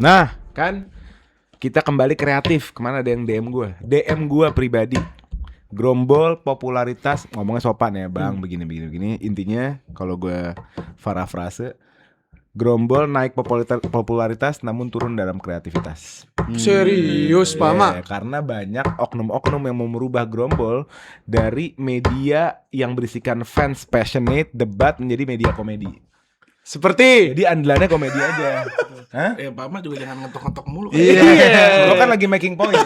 Nah, kan kita kembali kreatif. Kemana ada yang DM gue? DM gue pribadi. Grombol popularitas, ngomongnya sopan ya bang, begini. Intinya kalau gue parafrase, Grombol naik popularitas namun turun dalam kreativitas. Serius, Pak Ma? Karena banyak oknum-oknum yang mau merubah Grombol dari media yang berisikan fans passionate debat menjadi media komedi. Seperti Jadi andalannya komedi aja. Hah? Pak Ma juga jangan ngetok-ngetok mulu. Iya. Lo kan lagi making point.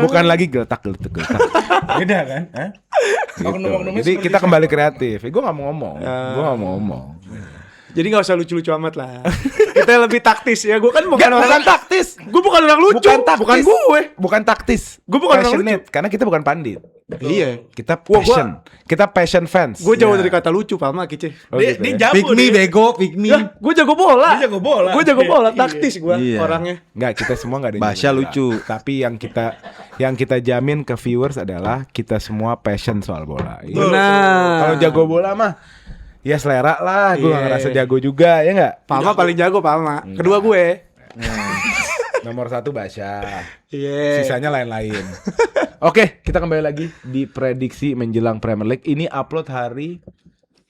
Bukan lagi geletak. Beda kan? Hah? Gitu. Oknum-oknumnya Jadi seperti kita kembali siapa? kreatif. Gue gak mau ngomong. jadi nggak usah lucu-lucu amat lah. Kita lebih taktis ya. Gue kan bukan orang taktis. Gue bukan orang lucu. Bukan gue. Bukan taktis. Gue bukan orang passionate. Karena kita bukan pandit. Iya. Kita passion. Kita passion fans. Gue jauh dari kata lucu, Pak Ma, Kice. Oh, gitu ya? Dia jago. Pick me bego, pick me. Ya, gue jago bola. Dia jago bola. Gue jago bola, Iya. taktis gue Iya. orangnya. Enggak, kita semua enggak ada yang Basya jago bola. lucu. Tapi yang kita jamin ke viewers adalah kita semua passion soal bola. Iya. Benar. Kalau jago bola mah ya selera lah. Gue gak Iya. ngerasa jago juga, ya enggak? Pak Ma paling jago, Pak Ma. Kedua gue. Nomor 1 Basya. Iya. Sisanya lain-lain. Oke, kita kembali lagi di prediksi menjelang Premier League. Ini upload hari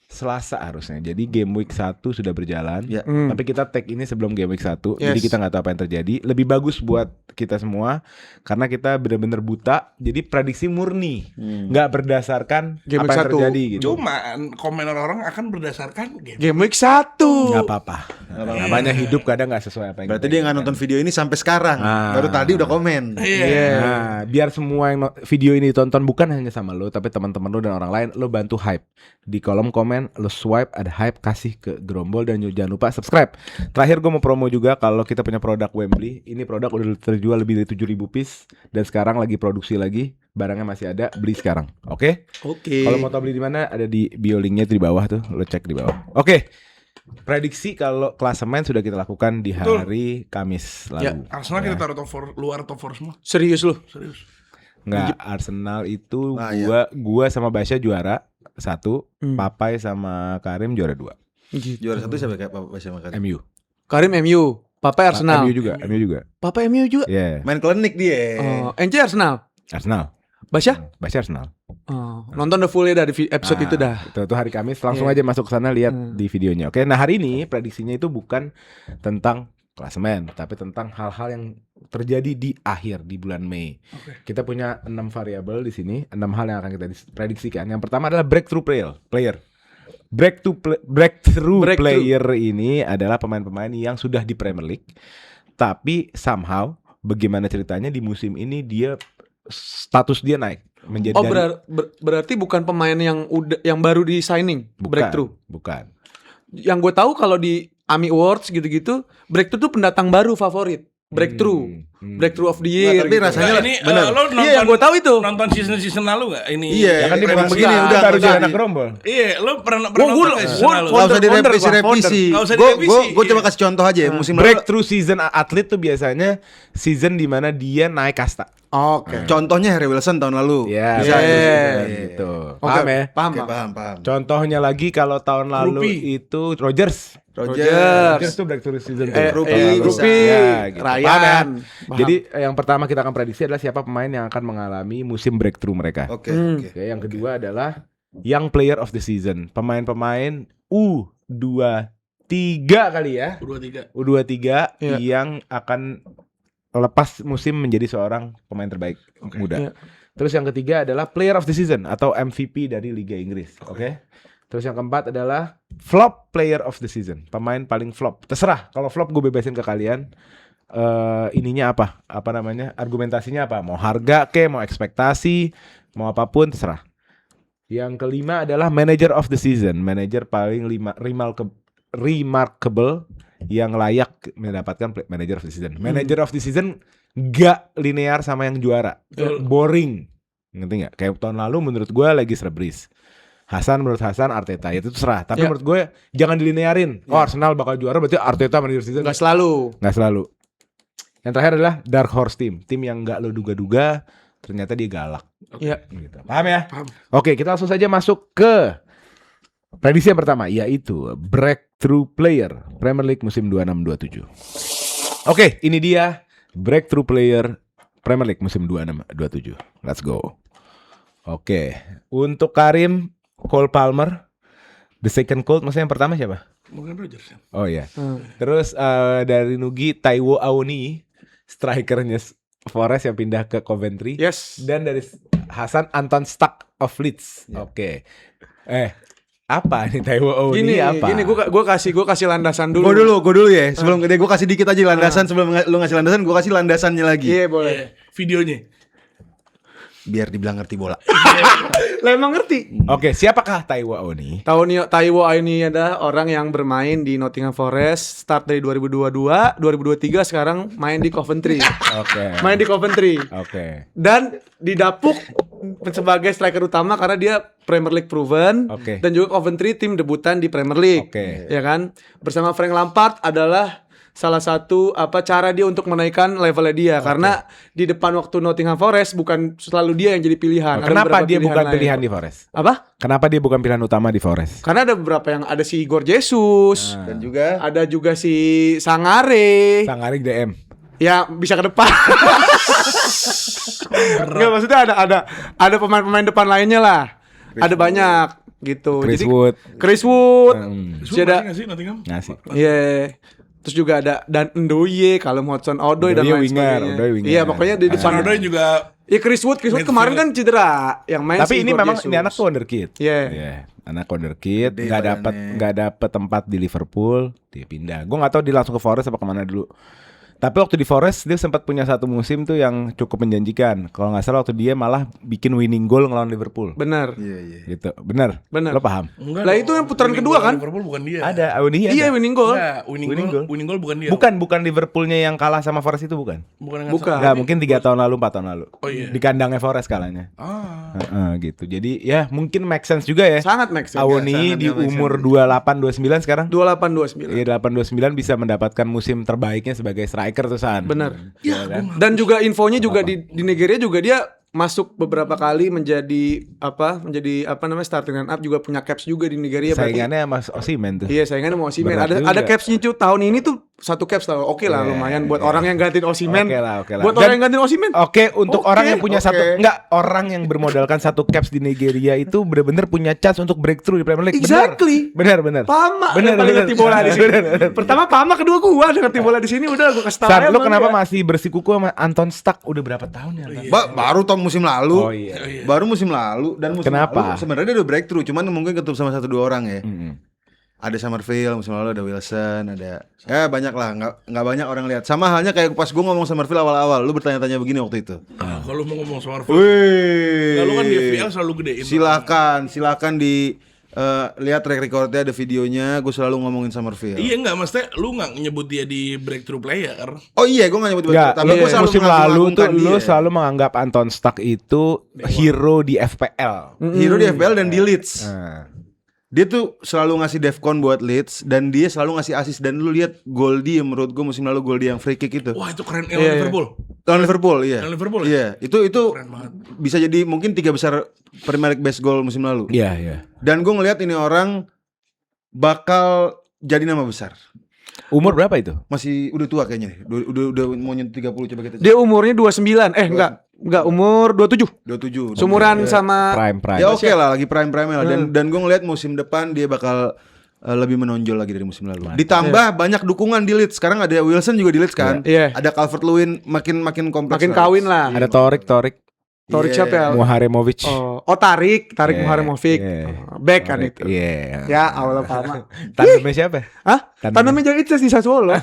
Selasa harusnya. Jadi game week 1 sudah berjalan. Ya. Tapi kita tag ini sebelum game week 1. Jadi Yes. kita gak tahu apa yang terjadi. Lebih bagus buat kita semua karena kita benar-benar buta. Jadi prediksi murni, nggak berdasarkan Game apa week yang 1. terjadi gitu. Cuma komen orang akan berdasarkan game. Game week 1. Nggak apa-apa. Namanya hidup kadang nggak sesuai apa yang Berarti kita dia nggak nonton video ini sampai sekarang. Ah. Baru tadi udah komen. Iya. Nah, biar semua yang video ini ditonton bukan hanya sama lo, tapi teman-teman lo dan orang lain, lo bantu hype. Di kolom komen lo swipe ada hype, kasih ke Grombol dan jangan lupa subscribe. Terakhir gue mau promo juga kalau kita punya produk Wembley. Ini produk udah terjual lebih dari 7.000 piece dan sekarang lagi produksi lagi. Barangnya masih ada, beli sekarang. Oke? Oke. Kalau mau tahu beli di mana ada di bio linknya itu di bawah tuh, lo cek di bawah. Oke. Prediksi kalau klasemen sudah kita lakukan di hari Kamis lalu. Arsenal kita taruh top 4, luar top 4 semua. Serius lu? Serius. Nggak, Arsenal itu Nah, iya. gua sama Basya juara 1, Papai sama Karim juara 2. Juara 1 siapa kayak Pak sama Karim? MU. Karim MU, Papa Arsenal. MU juga. Papa MU juga. Yeah. Main klinik dia. Oh, NC Arsenal. Arsenal. Basya? Basya Arsenal. Oh, nonton the full dari episode itu dah. Itu hari Kamis langsung aja masuk ke sana lihat di videonya. Oke, nah hari ini prediksinya itu bukan tentang klasemen, tapi tentang hal-hal yang terjadi di akhir di bulan Mei. Kita punya 6 variabel di sini, 6 hal yang akan kita prediksikan. Yang pertama adalah breakthrough player. Breakthrough player ini adalah pemain-pemain yang sudah di Premier League, tapi somehow bagaimana ceritanya di musim ini dia status dia naik menjadi Oh, berarti bukan pemain yang baru di signing, breakthrough. Bukan. Yang gue tahu kalau di AMI Awards gitu-gitu, breakthrough tuh pendatang baru favorit. Breakthrough. Breakthrough of the year. Nah, tapi gitu. rasanya Ini benar. lo nonton, Iya, yang gue tahu itu. nonton season lalu gak? Ini Iya, Ya kan dia emang bukan begini begini udah baru nggak jadi usah anak di- gerombol. Iya, lo pernah Gua- nonton gua- gak season gua- lalu? Gak usah direvisi. Nggak usah direvisi, Gue iya. coba kasih contoh aja ya. Musim lalu Breakthrough season atlet tuh biasanya season di mana dia naik kasta. Oke. contohnya Harry Wilson tahun lalu. Ya, Bisa gitu. Oke, Paham ya? Paham, Oke, Bang. paham. Contohnya lagi kalau tahun lalu Rupi. itu Rodgers. Rogers. Tuh breakthrough season tuh. Rupi, Tahun lalu. bisa. Gitu. Ryan. Paham ya? Paham. Jadi yang pertama kita akan prediksi adalah siapa pemain yang akan mengalami musim breakthrough mereka. Oke, Hmm. oke. Oke, yang kedua adalah Young Player of the Season. Pemain-pemain U23 kali ya. 2-3. U23 Iya. yang akan lepas musim menjadi seorang pemain terbaik muda. Iya. Terus yang ketiga adalah Player of the Season atau MVP dari Liga Inggris. Oke. Terus yang keempat adalah Flop Player of the Season. Pemain paling flop. Terserah. Kalau flop gue bebasin ke kalian. Ininya apa? Apa namanya? Argumentasinya apa? Mau harga ke, mau ekspektasi, mau apapun terserah. Yang kelima adalah Manager of the Season. Manager paling remarkable yang layak mendapatkan Manager of the Season. Manager of the Season gak linear sama yang juara. Boring. Ngerti gak? Kayak tahun lalu menurut gue lagi Breeze. Menurut Hasan Arteta itu terserah. Tapi menurut gue jangan dilinearin. Oh Arsenal bakal juara berarti Arteta Manager of the Season. Gak selalu. Nggak selalu. Yang terakhir adalah Dark Horse Team. Tim yang gak lo duga-duga ternyata dia galak. Iya. Gitu. Paham ya? Paham. Oke, kita langsung saja masuk ke prediksi yang pertama, yaitu breakthrough player Premier League musim 26-27. Oke, ini dia breakthrough player Premier League musim 26-27. Let's go. Oke, untuk Karim, Cole Palmer, the second Colt, maksudnya yang pertama siapa? Morgan Rogers. Oh iya. Terus dari Nugi, Taiwo Awoniyi, strikernya Forest yang pindah ke Coventry. Yes. Dan dari Hasan, Anton Stuck of Leeds. Oke. Apa nih Taiwo Awoniyi apa? Gini gue kasih landasan dulu. Gue dulu ya. Sebelum gue kasih dikit aja landasan. Sebelum lu ngasih landasan, gue kasih landasannya lagi. Iya boleh. Videonya. Biar dibilang ngerti bola. Lah emang ngerti. Oke, siapakah Taiwo Awoniyi? Taiwo ini adalah orang yang bermain di Nottingham Forest start dari 2022, 2023 sekarang main di Coventry. Oke. Main di Coventry. Oke. Dan didapuk sebagai striker utama karena dia Premier League proven. Oke. Dan juga Coventry tim debutan di Premier League. Oke. Ya kan? Bersama Frank Lampard adalah salah satu cara dia untuk menaikkan levelnya dia karena di depan waktu Nottingham Forest bukan selalu dia yang jadi pilihan. Ada Kenapa beberapa dia bukan lain. pilihan di Forest? Apa? Kenapa dia bukan pilihan utama di Forest? Karena ada beberapa yang ada si Igor Jesus, Dan juga ada juga si Sangare. Sangarik DM. Ya bisa ke depan. Enggak, maksudnya ada pemain-pemain depan lainnya lah. Ada banyak gitu. Chris Jadi Wood. Chris Wood. Terus Masih ada nggak sih Nottingham? Ngasih. Iya. Terus juga ada dan Ndoye, Callum Hudson-Odoi dan Ndoye lain winger, sebagainya. Ndoye winger. Iya, pokoknya di depan. Ronaldo juga Ya Chris Wood kemarin kan cedera yang main Tapi si ini Igor memang Jesus. ini anak tuh wonderkid. Iya. Iya, anak wonderkid, Gede badannya. nggak dapet tempat di Liverpool, dia pindah. Gue nggak tahu dia langsung ke Forest apa kemana dulu. Tapi waktu di Forest dia sempat punya satu musim tuh yang cukup menjanjikan. Kalau nggak salah waktu dia malah bikin winning goal ngelawan Liverpool. Benar. iya. Gitu, bener. Bener. Lo paham? enggak. Lah, dong. itu yang putaran Winning kedua goal kan? Liverpool bukan dia. Ada, Awoniyi ada. Iya, winning goal. Enggak, winning goal. Winning goal bukan dia. Bukan Liverpoolnya yang kalah sama Forest itu bukan? Bukan yang Bukan. Nggak, mungkin 3 tahun lalu, 4 tahun lalu. Oh, iya. Di kandangnya Forest kalahnya. Gitu. Jadi ya mungkin make sense juga ya. Sangat max. Awoniyi di sangat make umur 28-29 sekarang. 28-29. Iya 8-29 bisa mendapatkan musim terbaiknya sebagai striker tuh San. Benar. Iya kan? Dan juga infonya juga di Nigeria juga dia masuk beberapa kali menjadi starting line up, juga punya caps juga di Nigeria. Berarti- Saingannya sama Osimhen tuh. Iya, saingannya mau Osimhen. Berat Ada juga. capsnya cuy. Tahun ini tuh 1 caps lah. Oke lah, Iya, lumayan buat iya. orang yang gantiin Osimhen. Oke lah. Buat Dan- orang yang gantiin Osimhen. Oke, untuk Oke, orang yang punya oke. orang yang bermodalkan 1 caps di Nigeria itu benar-benar punya chance untuk breakthrough di Premier League. Exactly. Benar. Pama Bener, yang paling bener. ngerti bola di sini. Bener. Pertama Pama, kedua gua udah ngerti bola di sini, udah gua kasih tahu. San, aja lu sama kenapa dia. masih bersikuku sama Anton Stuck udah berapa tahun ya? Tan? Baru tahun musim lalu. Oh iya. Baru musim lalu dan musim Kenapa? lalu sebenarnya dia udah breakthrough, cuman mungkin ketemu sama 1-2 orang ya. Mm-mm. Ada Summerville musim lalu, ada Wilson, ada banyak lah, nggak banyak orang lihat. Sama halnya kayak pas gue ngomong Summerville awal-awal, lu bertanya-tanya begini waktu itu. Nah, kalau mau ngomong sama Arsenal, Wih, kalau kan di FPL selalu gedein. silakan di lihat track recordnya, ada videonya. Gue selalu ngomongin Summerville. Iya enggak, maksudnya lu enggak nyebut dia di breakthrough player. Oh iya, gue nggak nyebut Enggak, tapi gue selalu musim lalu tuh mengagumkan lu dia. selalu menganggap Anton Stuck itu hero di FPL. Hero di FPL dan di Leeds. Nah. Dia tuh selalu ngasih defcon buat Leeds dan dia selalu ngasih assist. Dan lu lihat gol dia, menurut gue musim lalu gol dia yang free kick itu. Wah, itu keren Iya, Liverpool. Lawan Liverpool, iya. Lawan Liverpool, Iya, itu Keren banget. bisa jadi mungkin 3 besar Premier League best goal musim lalu. Iya. Dan gue ngelihat ini orang bakal jadi nama besar. Umur berapa itu? Masih udah tua kayaknya. Udah mau nyentuh 30, coba kita cek. Dia umurnya 29. Enggak, umur 27. 27. Sumuran sama Prime. Ya oke lah, lagi prime lah. Dan gue ngelihat musim depan dia bakal lebih menonjol lagi dari musim lalu. Ditambah banyak dukungan di Leeds. Sekarang ada Wilson juga di Leeds kan. Iya. Ada Calvert-Lewin makin kompleks. makin lah. kawin lah. Ada Torik, Torik Iya. siapa ya? Muharemovic. Tarik Iya, Muharemovic. iya. Back kan Torik, itu. Iya. Ya Allah Pama. Tandemnya siapa? Hah? Tandemnya jadi di Sassuolo.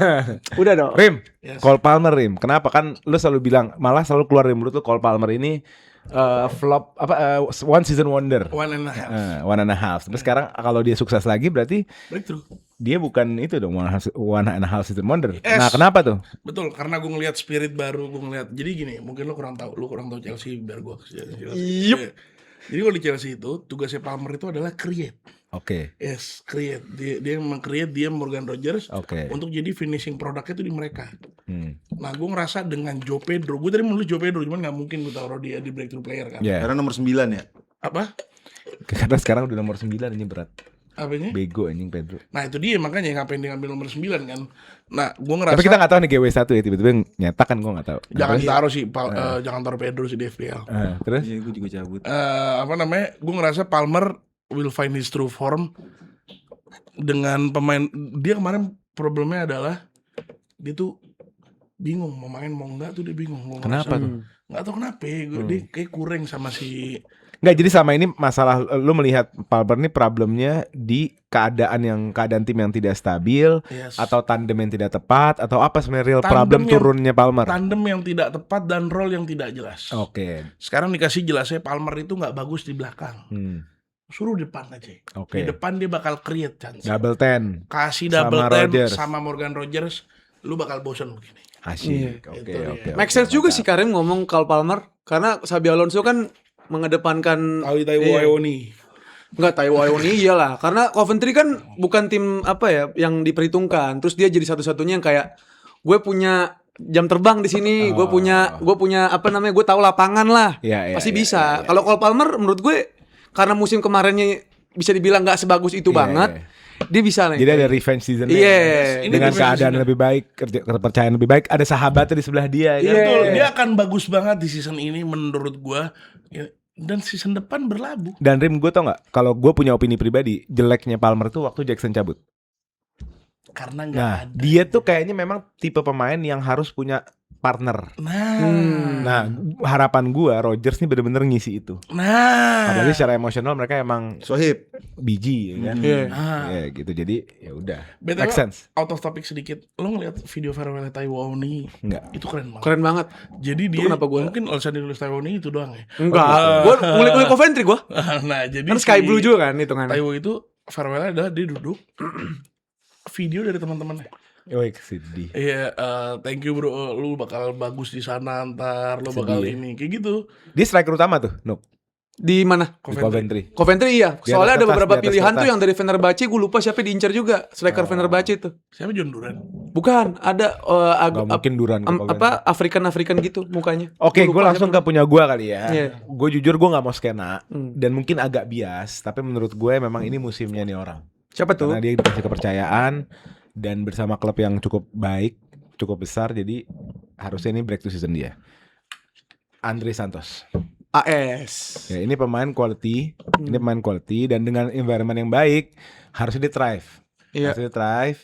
Udah dong. Rim, Yes. Cole Palmer Rim. Kenapa kan lu selalu bilang malah selalu keluar dari mulut lu Cole Palmer ini flop one season wonder. 1.5. 1.5. Terus sekarang kalau dia sukses lagi berarti Breakthrough. dia bukan itu dong 1.5 season wonder. Yes. Nah, kenapa tuh? Betul, karena gue ngelihat spirit baru, gue ngelihat. Jadi gini, mungkin lu kurang tahu Chelsea biar gue. Yup. Jadi kalau di Chelsea itu tugasnya Palmer itu adalah create. Oke. Yes, create. Dia meng-create, dia Morgan Rogers Oke. untuk jadi finishing produknya itu di mereka. Hmm. Nah, gue ngerasa dengan Joe Pedro, gue tadi menulis Joe Pedro, cuman nggak mungkin gue taruh dia di breakthrough player kan. Ya. Karena nomor 9 ya. Apa? Karena sekarang udah nomor 9 ini berat. Apanya? Bego anjing Pedro. Nah itu dia makanya ngapain dia ngambil nomor 9 kan. Nah gue ngerasa Tapi kita nggak tahu nih GW1 ya tiba-tiba nyetak kan gue nggak tahu. jangan taruh sih jangan taruh Pedro sih di FPL. Terus Iya, gue juga cabut. Apa namanya? Gue ngerasa Palmer will find his true form dengan pemain dia kemarin problemnya adalah dia tuh bingung mau main mau enggak tuh dia bingung. Gua kenapa ngerasa- tuh? Nggak tahu kenapa ya, dia kayak kurang sama si Nggak, jadi sama ini masalah lu melihat Palmer nih problemnya di keadaan tim yang tidak stabil yes, atau tandem yang tidak tepat atau apa sebenarnya real Tandem problem yang- turunnya Palmer? tandem yang tidak tepat dan role yang tidak jelas. Oke. Sekarang dikasih jelasnya Palmer itu nggak bagus di belakang. Suruh depan aja. Oke. Di depan dia bakal create chance. Double 10. Kasih Sama double 10 Rodgers. sama Morgan Rogers, lu bakal bosen begini. Asyik. Oke, Itu dia. oke. Make sense juga sih Karim ngomong Cole Palmer karena Xabi Alonso kan mengedepankan Taiwo Ioni. Enggak Taiwo Ioni iyalah karena Coventry kan bukan tim apa ya yang diperhitungkan. Terus dia jadi satu-satunya yang kayak gue punya jam terbang di sini, gue punya apa namanya? Gue tahu lapangan lah. Iya, iya, Pasti iya, bisa. iya, iya. Kalau Cole Palmer menurut gue karena musim kemarinnya bisa dibilang nggak sebagus itu Iya, banget. iya. Dia bisa nih. Jadi ada revenge season Iya. Ini dengan revenge keadaan season. lebih baik, kepercayaan lebih baik, ada sahabatnya di sebelah dia ya kan? Iya. Betul, dia akan bagus banget di season ini menurut gua. Ya, dan season depan berlabuh. Dan Rim, gue tau nggak, kalau gue punya opini pribadi, jeleknya Palmer tuh waktu Jackson cabut. Karena nggak Nah, ada. dia tuh kayaknya memang tipe pemain yang harus punya partner. Nah, harapan gue Rodgers nih bener-bener ngisi itu. Apalagi secara emosional mereka emang Sohib. biji, ya kan? Iya. Ya gitu, jadi ya udah. BTW, Make sense? out of topic sedikit. Lo ngeliat video farewell Taiwo Ioni Enggak. itu keren banget. Keren banget. Jadi dia kenapa gua- mungkin alasan ditulis Taiwo Ioni itu doang ya. Enggak. Gue ngulik-ngulik Coventry gue. Nah, jadi Kan Sky si Blue juga kan hitungannya. Taiwo itu farewell adalah dia duduk video dari teman-temannya. Woi, sedih. Iya, thank you bro, lu bakal bagus di sana ntar, lu Sedih bakal ya. ini, kayak gitu. Dia striker utama tuh, Nuk, Di mana? di Coventry. Coventry iya. Di Soalnya atas ada kertas, beberapa di atas pilihan tuh kertas. yang dari Fenerbahce gue lupa siapa diincar juga. Striker Fenerbahce itu. Siapa John Duran? Bukan, ada Gak mungkin Duran ke Coventry. apa Afrikan gitu mukanya. Oke, Gua gue lupa langsung siapa. ke punya gue kali ya. Iya. Gue jujur gue nggak mau skena dan mungkin agak bias, tapi menurut gue memang ini musimnya nih orang. Siapa tuh? Karena dia dikasih kepercayaan dan bersama klub yang cukup baik, cukup besar, jadi harusnya ini breakthrough season dia. Andre Santos. AS. Ya, ini pemain quality, dan dengan environment yang baik harusnya dia thrive. Iya. Harusnya dia thrive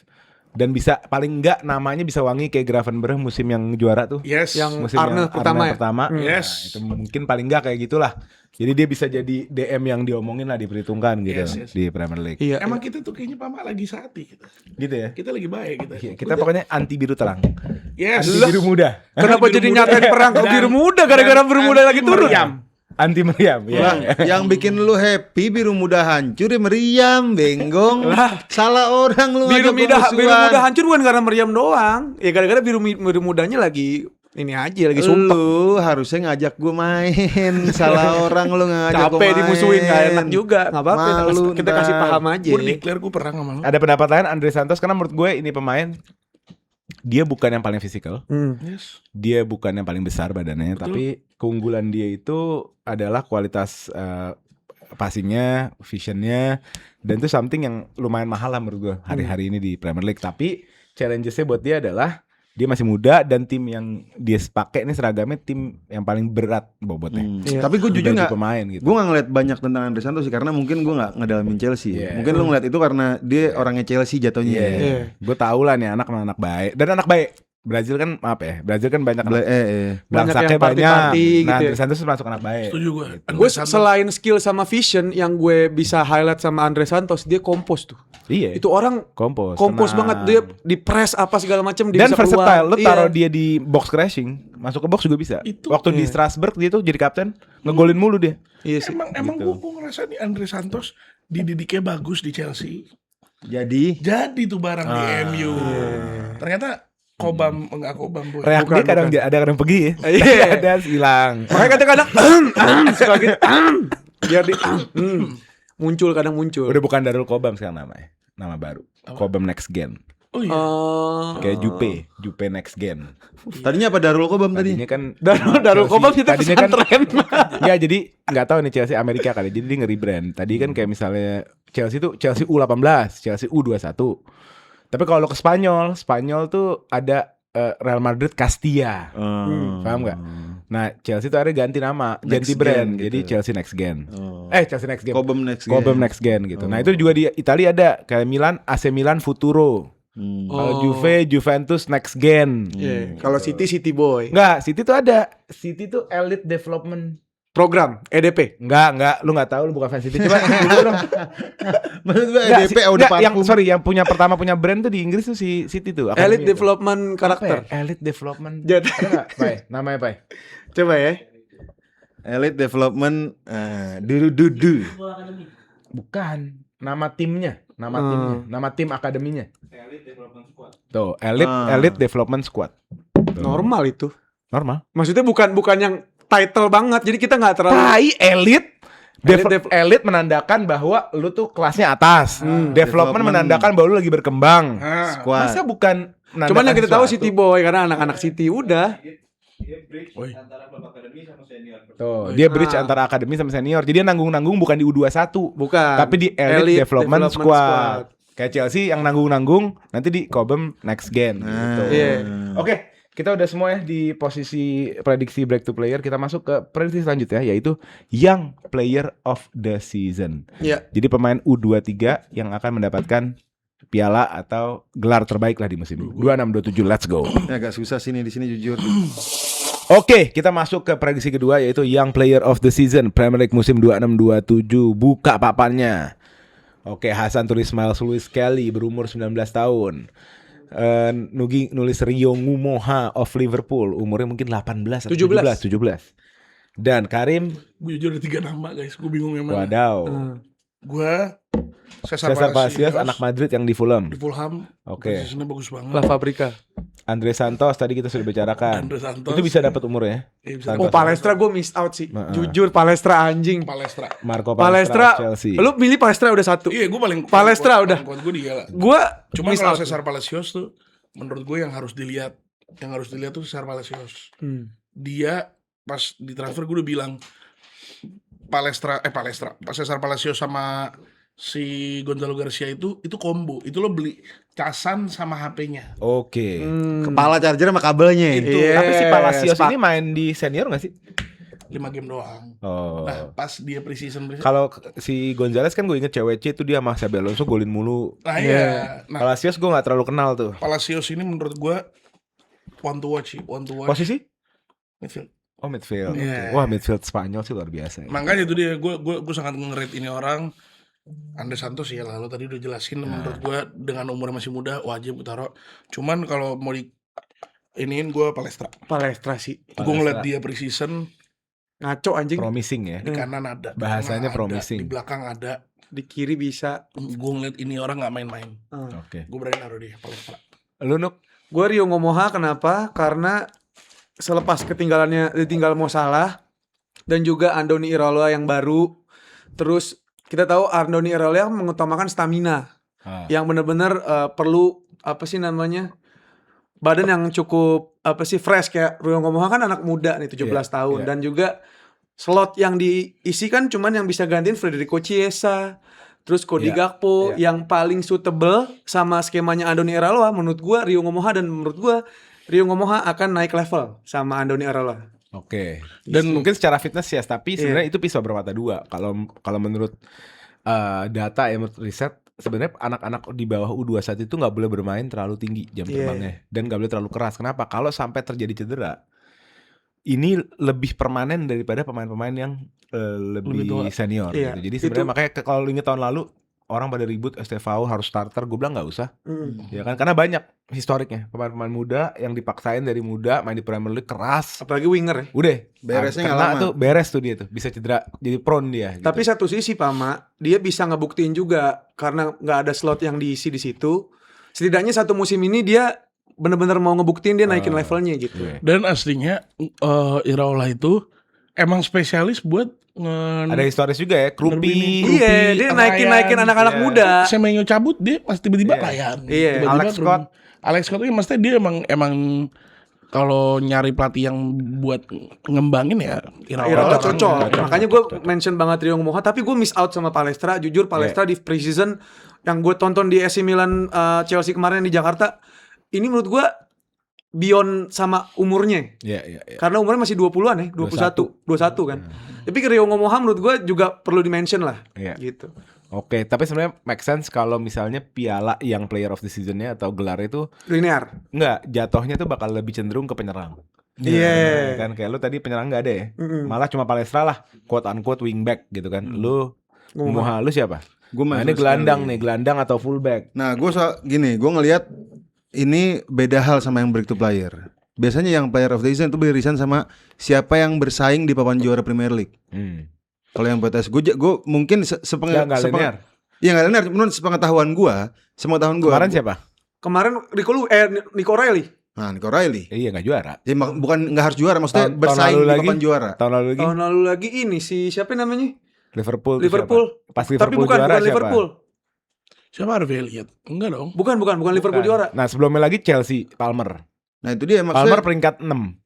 dan bisa paling enggak namanya bisa wangi kayak Gravenberch musim yang juara tuh. Yes. Yang Musim Arne yang pertama ya? pertama. Yes. Nah, itu mungkin paling enggak kayak gitulah. Jadi dia bisa jadi DM yang diomongin lah, diperhitungkan gitu Yes, yes. di Premier League. Iya. Emang kita tuh kayaknya Pama lagi saati kita. Gitu ya. Kita lagi baik kita. Kita pokoknya anti biru terang. Yes. Anti biru muda. Kenapa Biru jadi muda. nyatain perang ke biru muda gara-gara biru muda lagi turun? Anti meriam ya. Bang, yang bikin lu happy biru muda hancur ya meriam, benggong. Salah orang lu Biru ngajak muda musuhan. hancur bukan karena meriam doang. Ya gara-gara biru mudanya lagi ini aja lagi sumpah. Lu harusnya ngajak gue main. Salah orang lu ngajak gue Capek main. dimusuhin gak enak juga. Enggak apa-apa Malu kita kasih ntar. paham aja. Gue declare gue perang sama lu. Ada pendapat lain Andre Santos karena menurut gue ini pemain dia bukan yang paling fisikal. Yes. Dia bukan yang paling besar badannya, tapi keunggulan dia itu adalah kualitas passingnya, visionnya, dan itu something yang lumayan mahal lah menurut gue hari-hari ini di Premier League. Tapi challenges-nya buat dia adalah dia masih muda dan tim yang dia pakai ini seragamnya tim yang paling berat bobotnya. Iya. Tapi gue jujur Bagi nggak, pemain gitu. gue nggak ngeliat banyak tentang Andre Santos sih karena mungkin gue nggak ngedalamin Chelsea. Iya. Mungkin lu ngeliat itu karena dia orangnya Chelsea jatuhnya. Iya. Gue tau lah nih anak baik dan anak baik. Brazil kan maaf ya, Brazil kan banyak Banyak belangsaknya yang banyak. party-party Nah, gitu ya. Andre Santos masuk anak baik. Setuju gue. Gue selain skill sama vision yang gue bisa highlight sama Andre Santos, dia kompos tuh. Iya. Itu orang kompos kompos tenang. banget, dia di press apa segala macam dia Dan bisa versatile, keluar. lu taruh Iya. dia di box crashing, masuk ke box juga bisa. Itu. Waktu di Strasbourg dia tuh jadi kapten, ngegolin mulu dia. Iya sih. Emang Gitu. gue ngerasa nih Andre Santos dididiknya bagus di Chelsea. Jadi Tuh barang di MU. Ternyata Kobam enggak Kobam boy. Reak dia kadang kadang pergi ya. Iya. Ada hilang. Makanya kadang-kadang suka gitu. Biar di muncul kadang muncul. Udah bukan Darul Kobam sekarang namanya. Nama baru. Kobam Next Gen. Oh iya. Kayak Jupe next gen. Tadinya apa Darul Kobam tadi? Tadinya kan Darul Kobam itu tadinya kan pesantren. ya jadi nggak tahu nih Chelsea Amerika kali. Jadi dia nge-rebrand. Tadi kan kayak misalnya Chelsea tuh Chelsea U18, Chelsea U21. Tapi kalau ke Spanyol tuh ada Real Madrid Castilla. Paham nggak? Nah Chelsea tuh ada ganti nama, ganti Next brand. Gen Jadi gitu. Chelsea Next Gen. Oh. Chelsea Next Gen. Cobham Next Gen. Cobham Next Gen gitu. Nah itu juga di Italia ada kayak Milan, AC Milan Futuro. Kalau Juve, Juventus Next Gen. Iya. Kalau City Boy. Enggak, City tuh ada. City tuh Elite Development. Program EDP. Enggak, lu enggak tahu, lu bukan fan City. Coba dulu dong. Maksud gue Enggak, EDP udah yang parfum. yang pertama punya brand tuh di Inggris tuh si City tuh. Elite Academy itu. Development Apa ya? Karakter. Elite Development. Jadi Ada enggak? Pai, namanya Pai. coba ya. Elite Development Dudu. Bukan, nama timnya, nama tim akademinya. Tuh, Elite Development Squad. Tuh. Normal itu. Normal. Maksudnya bukan yang title banget. Jadi kita nggak terlalu Tai elite. Elite Elite menandakan bahwa lu tuh kelasnya atas. Development Development. menandakan bahwa lu lagi berkembang. Squad. Masa bukan menandakan Cuman yang kita tahu sesuatu? City Boy karena anak-anak City udah. Tuh, dia bridge antara akademi sama senior. Jadi dia nanggung-nanggung bukan di U21, Bukan. tapi di Elite Development Squad. Kayak Chelsea yang nanggung-nanggung nanti di Cobham Next Gen gitu. Iya. Oke, kita udah semua ya di posisi prediksi break to player. Kita masuk ke prediksi selanjutnya yaitu Young Player of the Season. Iya. Jadi pemain U23 yang akan mendapatkan piala atau gelar terbaik lah di musim ini. 26-27, let's go. Ini agak susah sini di sini jujur. Oke, kita masuk ke prediksi kedua yaitu Young Player of the Season Premier League musim 26-27. Buka papannya. Oke, Hasan tulis Miles Lewis Kelly berumur 19 tahun. Nugi nulis Rio Ngumoha of Liverpool, umurnya mungkin 18 atau 17. Dan Karim, Gue jujur ada 3 nama guys, gue bingung yang mana. wadaw. Gue Cesar Cesar Palacios, anak Madrid yang di Fulham. di Fulham. Oke. Posisinya bagus banget. La Fabrica. Andre Santos tadi kita sudah bicarakan. Andre Santos. Itu bisa dapat umurnya. Iya, bisa. Santos. Oh Palestra gue miss out sih. Nah, Jujur Palestra anjing. Palestra. Marco Palestra. Chelsea. Lu milih Palestra udah satu. Iya, gue paling Palestra udah. Gue dia lah. Gue Cuma miss kalau out. Cesar Palacios tuh menurut gue yang harus dilihat tuh Cesar Palacios. Dia pas di transfer gue udah bilang Palestra Cesar Palacios sama si Gonzalo Garcia itu combo. Itu lo beli casan sama HP-nya. Oke. Kepala charger sama kabelnya. Itu Iya. Tapi si Palacios Sepak. ini main di senior gak sih? 5 game doang. Oh. Nah, pas dia preseason Kalau si Gonzales kan gue inget CWC itu dia sama Xabi Alonso golin mulu. nah iya. Nah, Palacios gue gak terlalu kenal tuh. Palacios ini menurut gue one to watch. Posisi? Midfield. Oh midfield. Iya. Wah midfield Spanyol sih luar biasa. Ya. Makanya itu dia gue sangat nge-rate ini orang. Andre Santos ya lalu tadi udah jelasin menurut gue dengan umurnya masih muda wajib taruh. Cuman kalau mau di iniin gue Palestra sih. gue ngeliat dia preseason Ngaco anjing. Promising ya. di kanan ada, di Bahasanya tengah ada, promising. di belakang ada. Di kiri bisa. Gue ngeliat ini orang nggak main-main. Oke. Gue berani naruh dia Palestra. Lu Nuk? Gue Rio Ngomoha kenapa? Karena selepas ditinggal Mo Salah dan juga Andoni Iraola yang baru, terus kita tahu Andoni Iraola mengutamakan stamina, yang benar-benar perlu apa sih namanya badan yang cukup apa sih fresh kayak Rio Ngomoha kan anak muda nih 17 tahun dan juga slot yang diisi kan cuman yang bisa gantiin Federico Chiesa. Terus Cody Gakpo yang paling suitable sama skemanya Andoni Iraola menurut gua Rio Ngomoha, dan menurut gua Rio Ngomoha akan naik level sama Andoni Iraola. Oke. Dan mungkin secara fitness ya, tapi sebenarnya itu pisau bermata dua. Kalau menurut data ya, menurut riset, sebenarnya anak-anak di bawah U21 itu nggak boleh bermain terlalu tinggi jam terbangnya dan nggak boleh terlalu keras. Kenapa? Kalau sampai terjadi cedera, ini lebih permanen daripada pemain-pemain yang lebih senior. Iya. Gitu. Jadi sebenarnya makanya kalau ingat tahun lalu orang pada ribut STVO harus starter, gue bilang nggak usah, ya kan, karena banyak historiknya pemain-pemain muda yang dipaksain dari muda main di Premier League keras, Apalagi winger ya. udah Beresnya nggak kena lama. tuh, beres tuh dia tuh bisa cedera, jadi prone dia. Gitu. Tapi satu sisi Pak Ma, dia bisa ngebuktiin juga karena nggak ada slot yang diisi di situ. Setidaknya satu musim ini dia benar-benar mau ngebuktiin dia naikin levelnya gitu. Dan aslinya Iraola itu emang spesialis buat Ada historis juga ya, Krupi. Iya, dia naikin anak-anak Iya. muda. Semenyo cabut dia pas tiba-tiba Iya. Ryan. Iya. Tiba-tiba Alex Scott. Alex Scott itu maksudnya dia emang kalau nyari pelatih yang buat ngembangin ya Iraola kan. cocok. Makanya gue mention banget Rio Moha, tapi gue miss out sama Palestra. Jujur Palestra di preseason yang gue tonton di AC Milan Chelsea kemarin di Jakarta, ini menurut gue beyond sama umurnya. Iya. Karena umurnya masih 20-an ya, 21 kan. Tapi Rio Moha menurut gue juga perlu di-mention lah. Iya. Gitu. Oke, tapi sebenarnya make sense kalau misalnya piala yang player of the season-nya atau gelar itu Linear. enggak, jatuhnya tuh bakal lebih cenderung ke penyerang. Iya. Kan kayak lu tadi penyerang enggak ada ya. Mm-mm. Malah cuma Palestra lah, quote unquote wingback gitu kan. Lu Moha. lu siapa? Gue Nah, ini gelandang nih, gelandang atau fullback. Nah, gue gini, gue ngelihat ini beda hal sama yang break to player. Biasanya yang player of the season itu beririsan sama siapa yang bersaing di papan juara Premier League. Kalau yang PTS gue mungkin Enggak linear. Iya nggak linear. Menurut sepengetahuan gue. Kemarin siapa? Kemarin Nico Riley. Nah, Nico Riley. Iya enggak juara. Ya, bukan nggak harus juara, maksudnya Tahun bersaing lalu di lagi? papan juara. Tahun lalu lagi Tahun lalu lagi ini si siapa namanya? Liverpool. Liverpool. Pas Tapi Liverpool bukan juara siapa? Liverpool. Siapa Harvey Elliott? Enggak dong. Bukan Liverpool Bukan. juara. Nah, sebelumnya lagi Chelsea, Palmer. Nah, itu dia Palmer maksudnya. peringkat 6.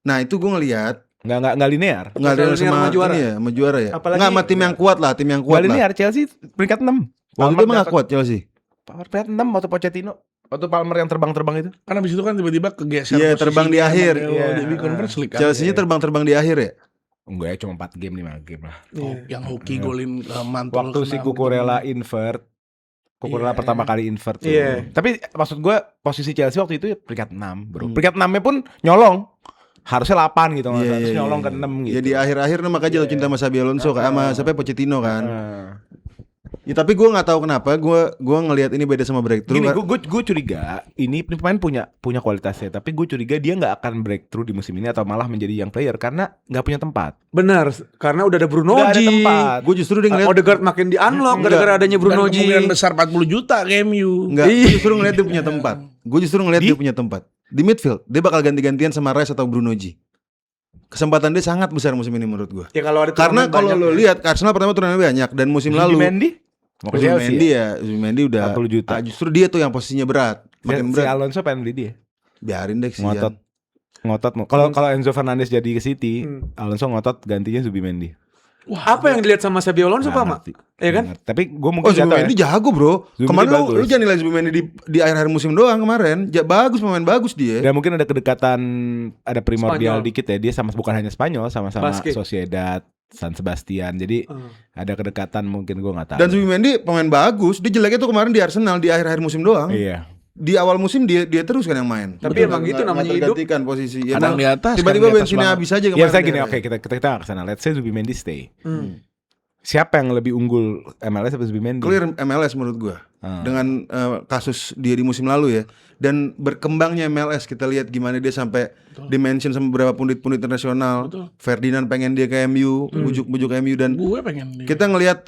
Nah, itu gue ngelihat Enggak linear. nggak ada Linear sama sama juara. ini ya, sama juara ya. Apalagi- Nggak sama tim yang kuat lah, tim yang Enggak kuat lah. linear, Chelsea peringkat 6. Waktu itu emang nggak kuat Chelsea. Palmer peringkat 6 waktu Pochettino. Waktu Palmer yang terbang-terbang itu. Kan abis itu kan tiba-tiba kegeser Iya, posisinya terbang di sama akhir. Deo Iya. di Conference League kan. Chelsea-nya terbang-terbang di akhir ya. Enggak ya, cuma 4 game 5 game lah. Oh, yang hoki golin mantul. Waktu si kena Cucurella gitu. invert. Cucurella Iya. pertama kali invert tuh. Iya. Tapi maksud gue posisi Chelsea waktu itu ya peringkat 6, Bro. Peringkat 6-nya pun nyolong. Harusnya 8 gitu, Iya, harus iya, nyolong iya. ke 6 gitu. Ya di akhir-akhir nih makanya jatuh cinta sama Xabi Alonso sama siapa Pochettino kan. Ya, tapi gue nggak tahu kenapa gue ngelihat ini beda sama breakthrough. Gini, gue curiga ini pemain punya kualitasnya, tapi gue curiga dia nggak akan breakthrough di musim ini atau malah menjadi young player karena nggak punya tempat. Benar, karena udah ada Bruno Nggak ada G. tempat. Gue justru dia ngeliat Odegaard makin di unlock gara-gara adanya Dan Bruno G. kemungkinan besar 40 juta ke MU. Enggak, gue justru ngeliat dia punya tempat. Gue justru ngeliat Di? dia punya tempat. Di midfield, dia bakal ganti-gantian sama Rice atau Bruno G. Kesempatan dia sangat besar musim ini menurut gue. Ya kalau ada Karena turnamen kalau banyak lo ya. lihat Arsenal pertama turnamen banyak dan musim lalu Zubimendi? Mau ke Chelsea Zubimendi ya? Zubimendi udah 40 juta. justru dia tuh yang posisinya berat, makin Si berat. Alonso pengen beli dia. Biarin deh sih. Ngotot. Kalau Enzo Fernandez jadi ke City, Hmm. Alonso ngotot gantinya Zubimendi. Apa yang dilihat sama Xabi Alonso Nggak Pak, Mak? ngerti. Iya kan? Nggak ngerti. Tapi gue Oh, mungkin nggak tahu Zubimendi ya. jago, Bro. Zubimendi Kemarin bagus. lu jangan nilai Zubimendi di akhir-akhir musim doang kemarin. Bagus, pemain bagus dia. Dan mungkin ada kedekatan, ada primordial Spanyol. dikit ya. Dia bukan hanya Spanyol, sama-sama Basket. Sociedad, San Sebastian. Jadi ada kedekatan mungkin gue nggak tahu. Dan Zubimendi pemain bagus. Dia jeleknya tuh kemarin di Arsenal di akhir-akhir musim doang. Iya. Di awal musim dia terus kan yang main. Tapi emang gitu namanya hidup. Tergantikan posisi. Ya, Kadang di atas, tiba-tiba kadang di atas bensinnya banget. habis aja Ya kemarin. misalnya gini, dia. oke kita ke sana. Let's say Zubimendi stay. Hmm. Siapa yang lebih unggul MLS atau Zubimendi? Clear MLS menurut gua. Dengan kasus dia di musim lalu ya. Dan berkembangnya MLS kita lihat gimana dia sampai dimention sama beberapa pundit-pundit internasional. Ferdinand pengen dia ke MU, bujuk-bujuk MU dan Gue pengen nih.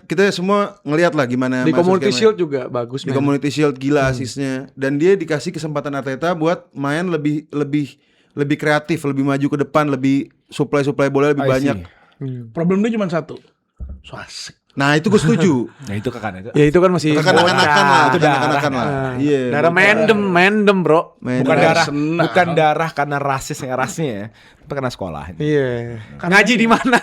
kita semua ngelihat lah gimana Di masuk Community ke- Shield juga bagus. di men. Community Shield gila asisnya dan dia dikasih kesempatan Arteta buat main lebih kreatif, lebih maju ke depan, lebih supply bola lebih I see. banyak. Problem dia cuma satu. So asik. Nah, itu gue setuju. Nah itu kan itu. Ya itu kan masih Kekanak-kanakan lah, Itu kekanak-kanakan lah. Iya. darah mendem, Bro. Main Bukan darah. darah, senang. bukan darah karena rasnya ya, tapi karena sekolah. Iya. Ngaji di mana?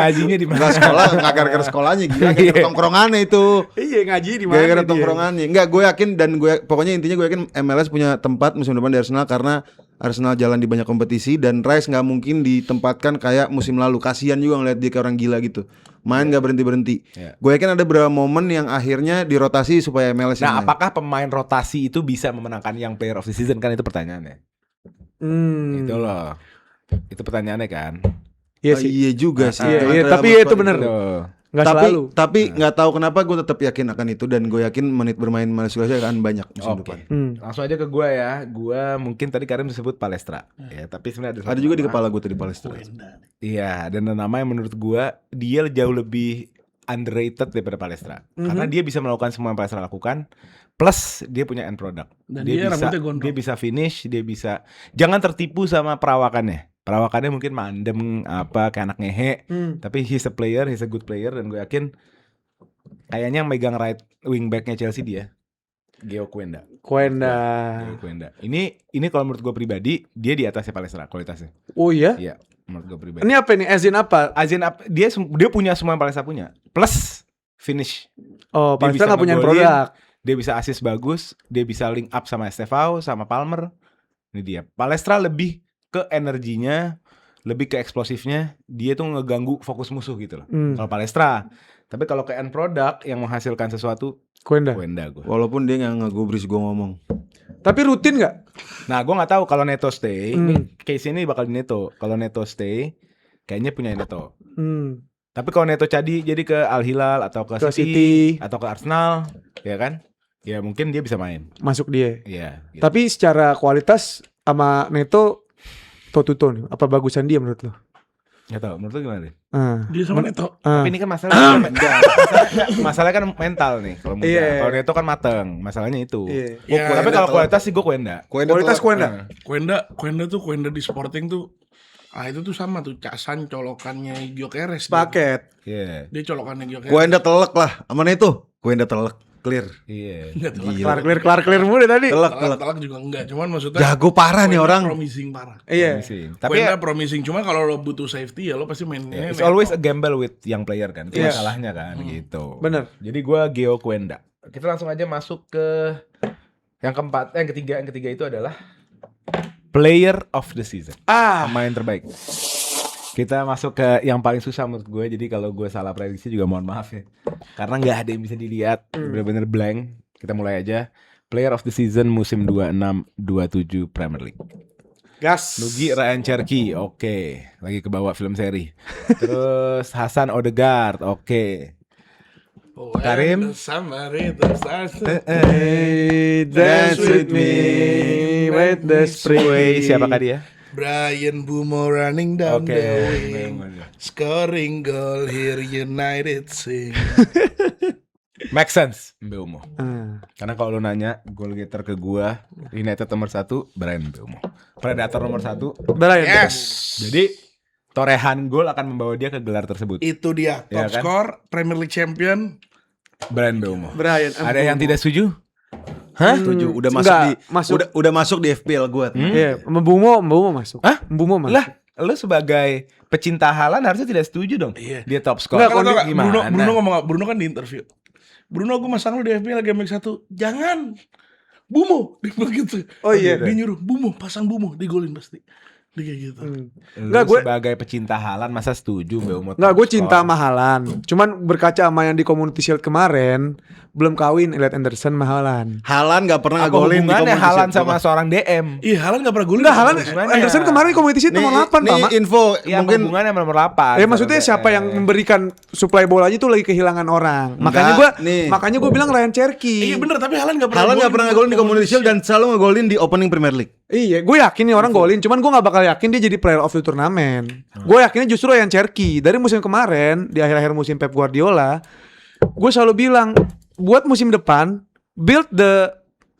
Ngajinya di mana? Nggak sekolah, nggak gara-gara sekolahnya gila, gara-gara tongkrongannya itu. Iya, ngaji di mana? Gara-gara dia? tongkrongannya. Enggak, gue yakin dan pokoknya intinya gue yakin MLS punya tempat musim depan di Arsenal karena Arsenal jalan di banyak kompetisi dan Rice nggak mungkin ditempatkan kayak musim lalu. Kasihan juga ngeliat dia kayak orang gila gitu. Main nggak berhenti. Iya. Gue yakin ada beberapa momen yang akhirnya dirotasi supaya MLS yang Nah, main. apakah pemain rotasi itu bisa memenangkan yang player of the season, kan itu pertanyaannya. Itu loh. Itu pertanyaannya kan. Iya Oh, sih. iya juga sih. Iya, Dengan iya, dalam tapi ya itu squad bener. Tuh. Enggak selalu. Tapi nggak tahu kenapa gue tetap yakin akan itu dan gue yakin menit bermain Malaysia akan banyak musim depan. Oke. Langsung aja ke gua ya. Gua mungkin tadi Karim disebut Palestra. Ya, tapi sebenarnya Ada juga di kepala gue tadi Palestra. Iya, dan ada nama yang menurut gua dia jauh lebih underrated daripada Palestra. Karena dia bisa melakukan semua yang Palestra lakukan, plus dia punya end product. Dan dia rambutnya gondrong. dia bisa finish, dia bisa. Jangan tertipu sama perawakannya. Perawakannya mungkin mandem apa kayak anak ngehe, tapi he's a good player dan gue yakin kayaknya yang megang right wing back-nya Chelsea dia. Gio Quenda. Gio Quenda. Ini kalau menurut gue pribadi dia di atasnya Palestra kualitasnya. Oh iya? Iya, menurut gue pribadi. Ini apa ini? Azin apa? Dia punya semua yang Palestra punya. Plus finish. Oh, Dia Palestra bisa nggak punya ngegolin, produk. Dia bisa assist bagus, dia bisa link up sama Estevao, sama Palmer. Ini dia. Palestra lebih ke energinya, lebih ke eksplosifnya. Dia tuh ngeganggu fokus musuh gitu loh. Kalau Palestra. Tapi kalau ke end product yang menghasilkan sesuatu, Quenda. Quenda gue. Walaupun dia nggak ngegubris gue ngomong. Tapi rutin nggak? Nah, gue nggak tahu kalau Neto stay. Ini case ini bakal di Neto. Kalau Neto stay, kayaknya punya Neto. Tapi kalau Neto jadi ke Al Hilal atau ke City atau ke Arsenal, ya kan? Ya mungkin dia bisa main. Masuk dia. Iya. Gitu. Tapi secara kualitas sama Neto toe-to-toe nih. Apa bagusan dia menurut lo? Nggak tahu. Menurut lu gimana deh? Dia sama Neto. Tapi ini kan masalahnya kan mental nih. Kalau muda. Iya. Kalau Neto kan mateng. Masalahnya itu. Iya. Ya, Tapi kalau kualitas sih gue Quenda. Kualitas Quenda. Quenda di Sporting tuh itu tuh sama tuh casan colokannya Gyökeres. Paket. Iya. Dia colokannya Gyökeres. Quenda telek lah, aman itu. Quenda telek, clear. Iya. Enggak telak. Kelar-kelir mulu tadi. Telak juga enggak, cuman maksudnya Jago parah nih Quenda orang. promising parah. Iya. Tapi Quenda promising, cuma kalau lo butuh safety ya lo pasti mainnya it's always a gamble with young player kan. Itu Yes. masalahnya kan gitu. Bener. Jadi gue Gio Quenda. Kita langsung aja masuk ke yang keempat, yang ketiga itu adalah Player of the Season. Pemain terbaik. Kita masuk ke yang paling susah menurut gue. Jadi kalau gue salah prediksi juga mohon maaf ya. Karena nggak ada yang bisa dilihat. Bener-bener blank. Kita mulai aja. Player of the Season musim 26-27 Premier League. Gas. Nugi Ryan Cherky, oke. Lagi kebawa film seri. Terus Hasan Odegaard, oke. Karim? Hey, Dance with me with the spring. Siapakah dia? Brian Bumo running down Oke. the wing, scoring goal here United sing. Make sense, Mbeumo. Karena kalau lu nanya goal getter ke gua, United nomor 1, Brian Mbeumo. Predator nomor 1. Brian. Yes. Jadi torehan gol akan membawa dia ke gelar tersebut. Itu dia top Iya kan? score Premier League champion. Brian Mbeumo. Brian. Ada yang tidak setuju? Hah? Setuju, udah Enggak, masuk di udah masuk di FPL gua. Iya, Mbumo masuk. Hah? Mbumo masuk. Lah, lu sebagai pecinta Haaland harusnya tidak setuju dong. Iya. Dia top score. Enggak, Kalau tau gak, gimana? Bruno kan di interview. Bruno, gue masang lu di FPL game week 1. Jangan. Bumo begitu. Oh iya. Dia nyuruh Bumo, pasang Bumo, digolin pasti. Dia kayak gitu. Enggak, Enggak, gue sebagai pecinta Haaland masa setuju Mbeumo? Enggak, top gue cinta score? sama Haaland. Cuman berkaca sama yang di Community Shield kemarin, belum kawin Elliot Anderson sama Haaland. Haaland gak pernah Apa ngegolin di hubungannya Community Haaland Shield. sama seorang DM? Iya, Haaland gak pernah golin. Enggak, Haaland Gimana Anderson ya? kemarin di Community Shield nomor 8, nih Pak. info Ya mungkin hubungannya sama nomor 8. Maksudnya siapa yang memberikan suplai bolanya tuh lagi kehilangan orang. Enggak, nih. Makanya gue bilang Ryan Cherky. Iya bener, tapi Haaland gak pernah Haaland gak pernah ngegolin di Community Shield dan selalu ngegolin di opening Premier League. Iya, gue yakin nih orang golin. Cuman gue gak bakal yakin dia jadi player of the tournament. Gue yakinnya justru Ryan Cherky. Dari musim kemarin, di akhir-akhir musim Pep Guardiola, gue selalu bilang, buat musim depan, build the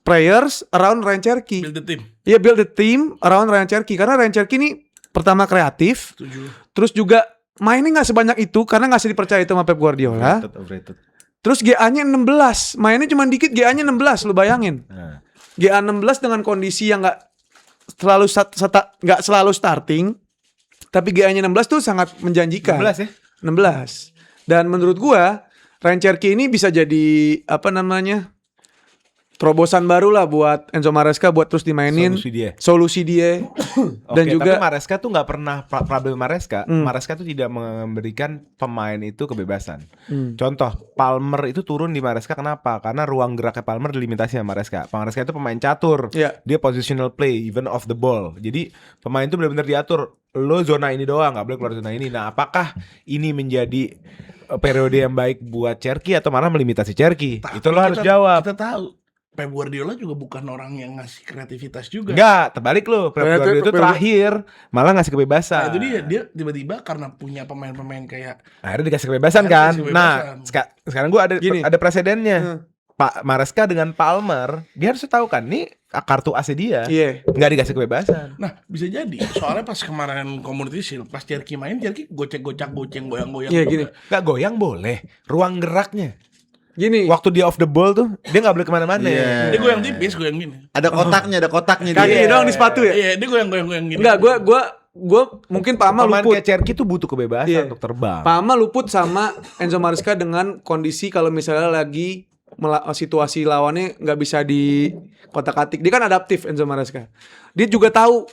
players around Ryan Cherky. Build the team. Iya, build the team around Ryan Cherky. Karena Ryan Cherky ini pertama kreatif, terus juga mainnya gak sebanyak itu karena gak dipercaya itu sama Pep Guardiola. Overrated. Terus GA-nya 16, mainnya cuma dikit, GA-nya 16, lu bayangin. Nah. GA 16 dengan kondisi yang nggak selalu starting, tapi GA-nya 16 tuh sangat menjanjikan. 16 ya? 16. Dan menurut gua Ryan Cherky ini bisa jadi terobosan baru lah buat Enzo Maresca buat terus dimainin. Solusi dia. Dan Oke, juga tapi Maresca tuh nggak pernah problem Maresca. Maresca tuh tidak memberikan pemain itu kebebasan. Contoh, Palmer itu turun di Maresca kenapa? Karena ruang geraknya Palmer dilimitasi sama Maresca. Maresca itu pemain catur. Iya. Dia positional play, even off the ball. Jadi pemain itu benar-benar diatur. Lo zona ini doang, nggak boleh keluar zona ini. Nah, apakah ini menjadi periode yang baik buat Cherky atau malah melimitasi Cherky? Itu lo harus jawab. Kita tahu Pep Guardiola juga bukan orang yang ngasih kreativitas juga. Enggak, terbalik lo. Pep Guardiola itu terakhir malah ngasih kebebasan. Nah, itu dia tiba-tiba karena punya pemain-pemain kayak akhirnya dikasih kebebasan kan. Nah, sekarang gue ada presidennya. Pak Maresca dengan Palmer, dia harus tahu kan nih kartu AC dia. Iya. Nggak dikasih kebebasan. Nah bisa jadi soalnya pas kemarin Community Shield pas Cherky main, Cherky goceng goyang-goyang. Iya gini. Nggak goyang boleh, ruang geraknya. Gini. Waktu dia off the ball tuh, dia nggak boleh kemana-mana. Iya. Dia goyang tipis, goyang gini. Ada kotaknya Kaki dia. doang di sepatu ya? Iya, dia goyang gini. Enggak, gue mungkin Pak Ama Pemain luput. kayak Cherky tuh butuh kebebasan Iya. untuk terbang. Pak Ama luput sama Enzo Maresca dengan kondisi kalau misalnya lagi situasi lawannya nggak bisa di kotak-atik. Dia kan adaptif Enzo Maresca. Dia juga tahu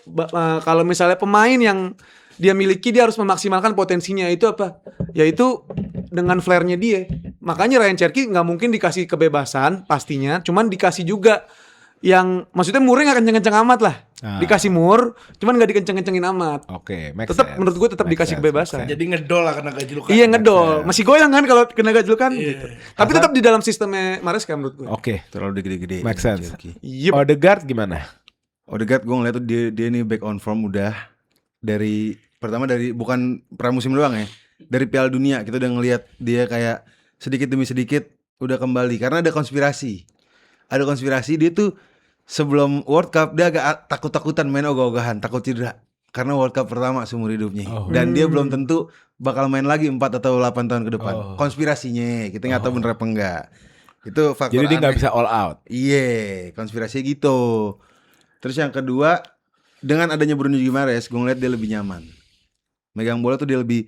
kalau misalnya pemain yang dia miliki dia harus memaksimalkan potensinya itu apa? Yaitu dengan flare-nya dia. Makanya Ryan Cherky nggak mungkin dikasih kebebasan pastinya, cuman dikasih juga yang maksudnya murnya nggak kenceng-kenceng amat lah. Dikasih mur, cuman nggak dikenceng-kencengin amat. Oke, make Tetap sense. menurut gue tetap Make dikasih sense, kebebasan. make sense. Jadi ngedol lah kena gaji lu. Iya ngedol, masih goyang kan kalau kena gajlukan Iya. gitu. Tapi tetap di dalam sistemnya Maresca menurut gue. Oke, Terlalu gede-gede. make sense. Cherky. Yep. Odegaard gimana? Odegaard gue ngeliat tuh dia nih back on form udah dari pertama dari bukan pramusim doang ya, dari Piala Dunia kita udah ngelihat dia kayak sedikit demi sedikit udah kembali karena ada konspirasi dia tuh sebelum World Cup dia agak takut-takutan main ogah-ogahan, takut cedera karena World Cup pertama seumur hidupnya dan dia belum tentu bakal main lagi 4 atau 8 tahun ke depan. Konspirasinya kita nggak tahu bener apa enggak, itu faktor Jadi dia nggak aneh. bisa all out. Iya, konspirasi gitu. Terus yang kedua, dengan adanya Bruno Guimaraes, gue ngeliat dia lebih nyaman. Megang bola tuh dia lebih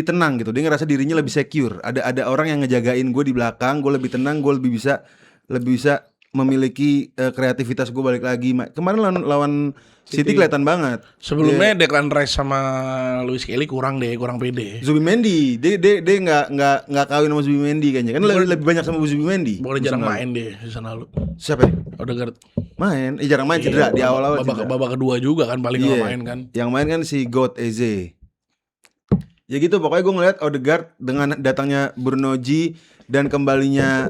tenang gitu. Dia ngerasa dirinya lebih secure. Ada orang yang ngejagain gue di belakang, gue lebih tenang, gue lebih bisa memiliki kreativitas gue balik lagi. Kemarin lawan City kelihatan banget. Sebelumnya Declan Rice sama Luis Kelly kurang pede. Zubimendi, dia nggak kawin sama Zubimendi kayaknya. Kan lebih banyak sama Zubimendi. Boleh jarang main deh di sana lu. Siapa? Ya? Odegaard. Main, jarang main cedera di awal-awal. Babak kedua juga kan paling nggak main kan. Yang main kan si God Eze. Ya gitu pokoknya gue ngeliat Odegaard dengan datangnya Bruno G dan kembalinya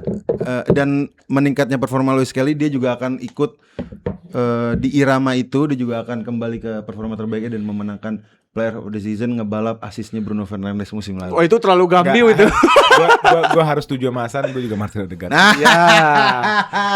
dan meningkatnya performa Luis Kelly, dia juga akan ikut di irama itu. Dia juga akan kembali ke performa terbaiknya dan memenangkan Player of the Season, ngebalap asisnya Bruno Fernandes musim lalu. Oh itu terlalu gambiu itu. Gua harus setuju sama Hasan, gue juga Martin Odegaard. Nah, Ya.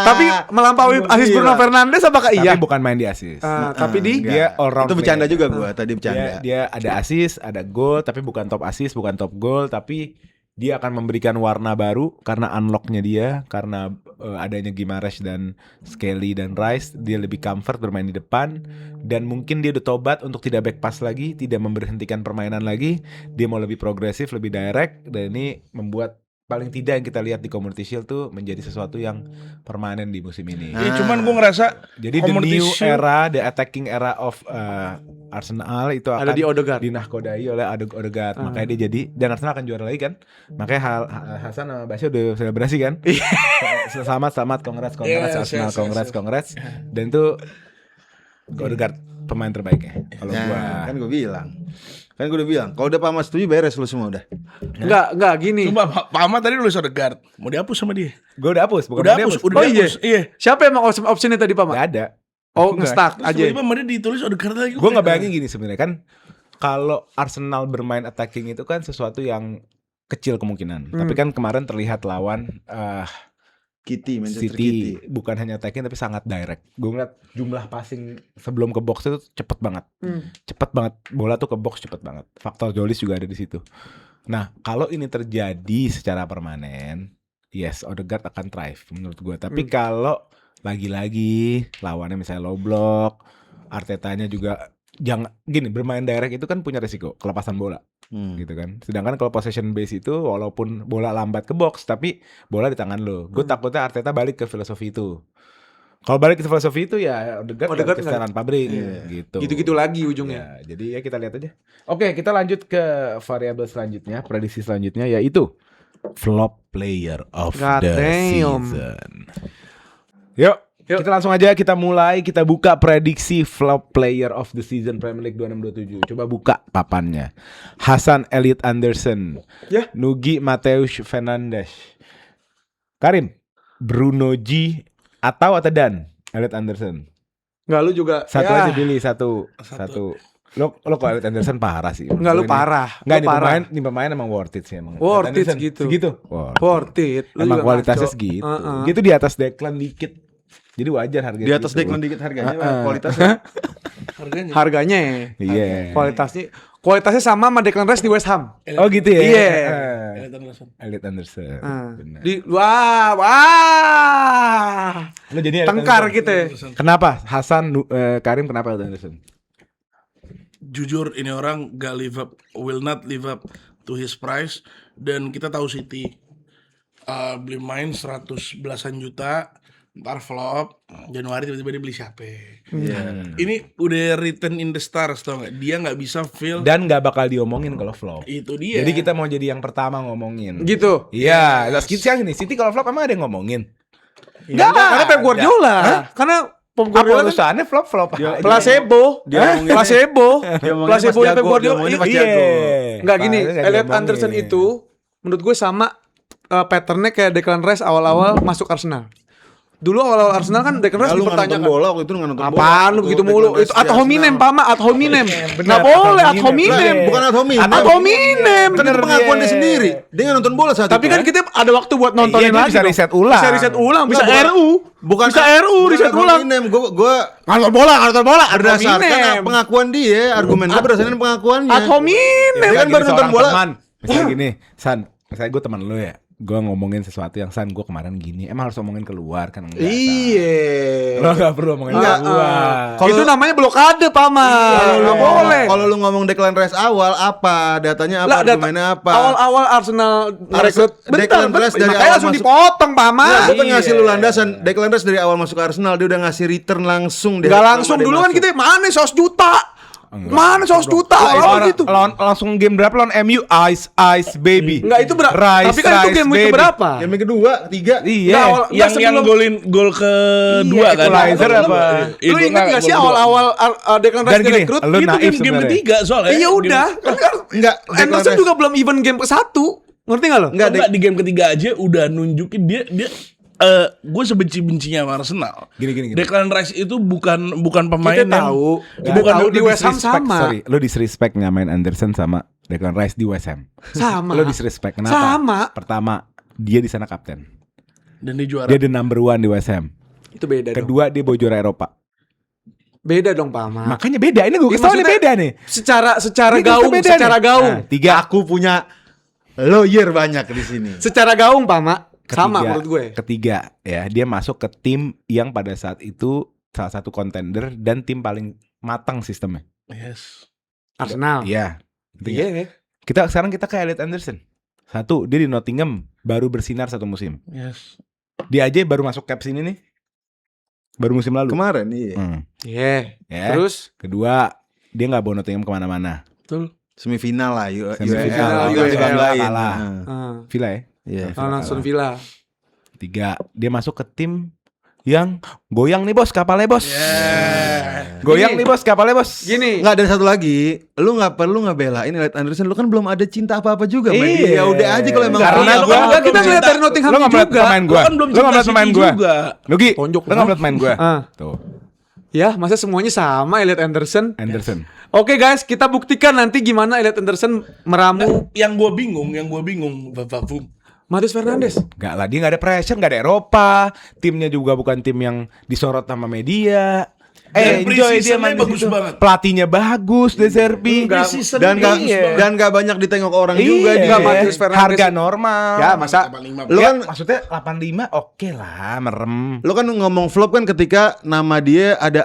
Tapi melampaui asis Bruno Fernandes apakah Tapi iya? bukan main di assist. Tapi di Dia all round itu bercanda player. juga gue tadi bercanda. Dia ada assist, ada gol, tapi bukan top assist, bukan top goal, tapi dia akan memberikan warna baru karena unlocknya dia, karena adanya Guimaraes dan Skelly dan Rice, dia lebih comfort bermain di depan dan mungkin dia udah tobat untuk tidak back pass lagi, tidak memberhentikan permainan lagi, dia mau lebih progresif, lebih direct, dan ini membuat paling tidak yang kita lihat di Community Shield tuh menjadi sesuatu yang permanen di musim ini. Iya cuman gue ngerasa Jadi the Community new Shield- era, the attacking era of Arsenal itu akan ada di Odegaard. dinahkodai oleh Odegaard. Makanya dia jadi, dan Arsenal akan juara lagi kan. Makanya Hasan sama Basya udah selebrasi kan. Selamat, congrats Arsenal, congrats. Dan itu Odegaard pemain terbaiknya. Kalau Nah, gua kan gue udah bilang kalau udah Pama setuju beres lu semua udah. Enggak gini. Coba Pak Ahmad tadi nulis Odegaard. Mau dihapus sama dia. udah hapus, bukan Udah mau hapus, dihapus. udah Oh, dihapus. Iya. Siapa emang optionnya tadi Pak Mak? Nggak ada. Oh Enggak. nge-stuck Terus aja. tiba-tiba Mari ditulis Odegaard lagi. Gue nggak bayangin gini sebenarnya kan. Kalau Arsenal bermain attacking itu kan sesuatu yang kecil kemungkinan. Tapi kan kemarin terlihat lawan Manchester City bukan hanya attacking tapi sangat direct. Gue ngeliat jumlah passing sebelum ke box itu cepet banget. Cepet banget. Bola tuh ke box cepet banget. Faktor Jolis juga ada di situ. Nah, kalau ini terjadi secara permanen, yes, Odegaard akan thrive menurut gue. Tapi kalau lagi-lagi lawannya misalnya low block, Artetanya juga jangan gini, bermain direct itu kan punya resiko kelepasan bola. Gitu kan. Sedangkan kalau possession base itu walaupun bola lambat ke box tapi bola di tangan lo. Gue takutnya Arteta balik ke filosofi itu. Kalau balik ke filosofi itu ya Odegaard kesalahan pabrik gitu. Gitu-gitu lagi ujungnya. Ya, jadi ya kita lihat aja. Oke, kita lanjut ke variabel selanjutnya, prediksi selanjutnya yaitu flop player of God the damn. season. Yuk. Kita langsung aja kita buka prediksi flop player of the season Premier League 26-27. Coba buka papannya. Hasan Elliot Anderson, Ya. Nugi Mateus Fernandes, Karim, Bruno G atau Dan Elliot Anderson. Enggak lu juga. Satu ya. aja pilih satu. Lo kalau Elliot Anderson parah sih. Enggak, lu parah. Enggak, Lu parah. ini pemain emang worth it sih emang. Worth Elliot it Anderson, segitu. Segitu. Worth it. Lu Emang juga kualitasnya ngaco. segitu. Heeh. Gitu di atas Declan dikit. Jadi wajar harganya. Di atas segitu. Declan dikit harganya, Heeh. kualitasnya. Harganya. Harganya Iya. kualitasnya sama Declan Rice di West Ham. Oh gitu ya. Iya. Elliot Anderson. Elliot Anderson. Benar. Wah. Lo jadi Elliot Tengkar Anderson. gitu ya. Kenapa? Hasan Karim kenapa Elliot Anderson? Jujur ini orang will not live up to his price, dan kita tahu City beli main 100 belasan juta, ntar flop, Januari tiba-tiba dia beli siapa? Ini udah written in the stars, tau gak? Dia nggak bisa feel. Dan nggak bakal diomongin kalau flop. Itu dia. Jadi kita mau jadi yang pertama ngomongin. Gitu. Iya, siang ini City kalau flop emang ada yang ngomongin? Enggak, karena Pep Guardiola. Karena Pep Apa Guardiola kan urusannya flop aja. placebo. Placebo. Placebo ya Pep Guardiola. Iya. Enggak gini, Nggak Elliot diomongin. Anderson itu menurut gue sama patternnya kayak Declan Rice awal-awal masuk Arsenal. Dulu awal-awal Arsenal kan Declan Rice Lu nggak nonton dipertanyakan. bola waktu itu, lu nggak nonton bola. Apaan lu begitu mulu? Itu ad hominem, Pama, ad hominem. Enggak boleh ad hominem. Bukan ad hominem. Ad hominem. Kan itu pengakuan dia sendiri. Dia nggak nonton bola saat Tapi itu. kan kita ada waktu buat nontonin Iya, dia lagi. bisa dong. riset ulang. Bisa riset ulang, bisa Nggak, RU. bukan Bisa RU riset ulang. Gue Nonton bola, nonton bola. Ad berdasarkan hominem. pengakuan dia, argumen gue berdasarkan pengakuannya. Ad hominem. Dia kan baru nonton bola. Misalnya gini, San, misalnya gue teman lu ya, gue ngomongin sesuatu yang San, gue kemarin gini, emang harus ngomongin keluar kan? Enggak, San. Iya. Lo gak perlu ngomongin Enggak, keluar. Itu namanya blokade, Pama. Nggak boleh. Kalau lu ngomong Declan Rice awal apa, datanya apa, Lah, argumennya apa? Awal-awal Arsenal merekrut Declan Rice dari makanya awal langsung masuk. dipotong, Pama. Nah, gue pengen ngasih lu Iya. landasan. Declan Rice dari awal masuk Arsenal dia udah ngasih return langsung. Enggak langsung dulu kan kita mana 100 juta. Mana 100 juta awal gitu. Langsung game berapa lawan MU? Ice baby. Enggak itu berapa? Rice, Tapi kan itu rice, game baby. itu berapa? Game kedua, ketiga. Iya. Nggak, awal- yang sebelum- gol kedua Iya, kan. equalizer apa? Iya, Lu gua ingat gak sih gol kedua. awal-awal Declan Rice Dan gini, direkrut? lu Itu naif game sebenarnya. ketiga soalnya. Iya udah. Enggak, Declan Anderson Rice. juga belum even game ke-1. Ngerti gak lo? Enggak, Enggak, di game ketiga aja udah nunjukin dia gue sebenci-bencinya sama Arsenal. Gini. Declan Rice itu bukan pemain Kita yang tahu. bukan Tahu di Lu West Ham disrespect, sama. Sorry, lu disrespect nyamain Anderson sama Declan Rice di West Ham. Sama. Lu disrespect kenapa? Sama. Pertama, dia di sana kapten. dan dia juara. Dia the number one di West Ham. Itu beda dong. Kedua, dia bawa juara Eropa. Beda dong, Pama. Makanya beda. Ini gue Iya, kesel nih maksudnya beda nih. Secara Ini gaung, beda secara nih. gaung. Nah, tiga. Aku punya lawyer banyak di sini. Secara gaung, Pama. Sama menurut gue. Ketiga, ya dia masuk ke tim yang pada saat itu salah satu contender dan tim paling matang sistemnya. Yes. Arsenal. Iya. Ngerti nggak? Iya. Sekarang kita ke Elliot Anderson. Satu, dia di Nottingham baru bersinar 1 musim. Yes. Dia aja baru masuk caps ini nih. Baru musim lalu. Kemarin iya. Iya. Ya. Terus Kedua, dia nggak bawa Nottingham kemana-mana. Betul. Semifinal lah, Semifinal, UEL. kalah. Villa ya. Iya. lawan Aston Villa. Tiga, dia masuk ke tim yang goyang nih bos, kapalnya bos. Goyang Gini. nih bos, kapalnya bos. Gini. Enggak, dan satu lagi, lu nggak perlu ngebelain Elliot Anderson, lu kan belum ada cinta apa-apa juga sama dia. Ya udah aja kalau emang Karena punya, lu gua- kan Enggak, kita ngeliat dari Nottingham Lo nggak melihat juga. pemain gue. Lu kan belum Lo nggak melihat cinta pemain City gue. juga. Nugi, Tonjok, lo nggak melihat pemain gue. Ah. Tuh, Ya, masa semuanya sama Elliot Anderson? Anderson. Oke guys, kita buktikan nanti gimana Elliot Anderson meramu Yang gue bingung, Vavavoom. Matheus Fernandes. Gak lah, dia gak ada pressure, gak ada Eropa. Timnya juga bukan tim yang disorot sama media. Dan Enjoy dia pre-seasonnya main di bagus situ. banget. Pelatihnya bagus, De Zerbi. Pre-season dan nggak Iya. dan nggak banyak ditengok orang juga Iya, dia. Nggak, Matheus Fernandes. harga normal. Ya, masa 85. Lu Ya, kan maksudnya 85 oke lah, merem. lu kan ngomong flop kan ketika nama dia ada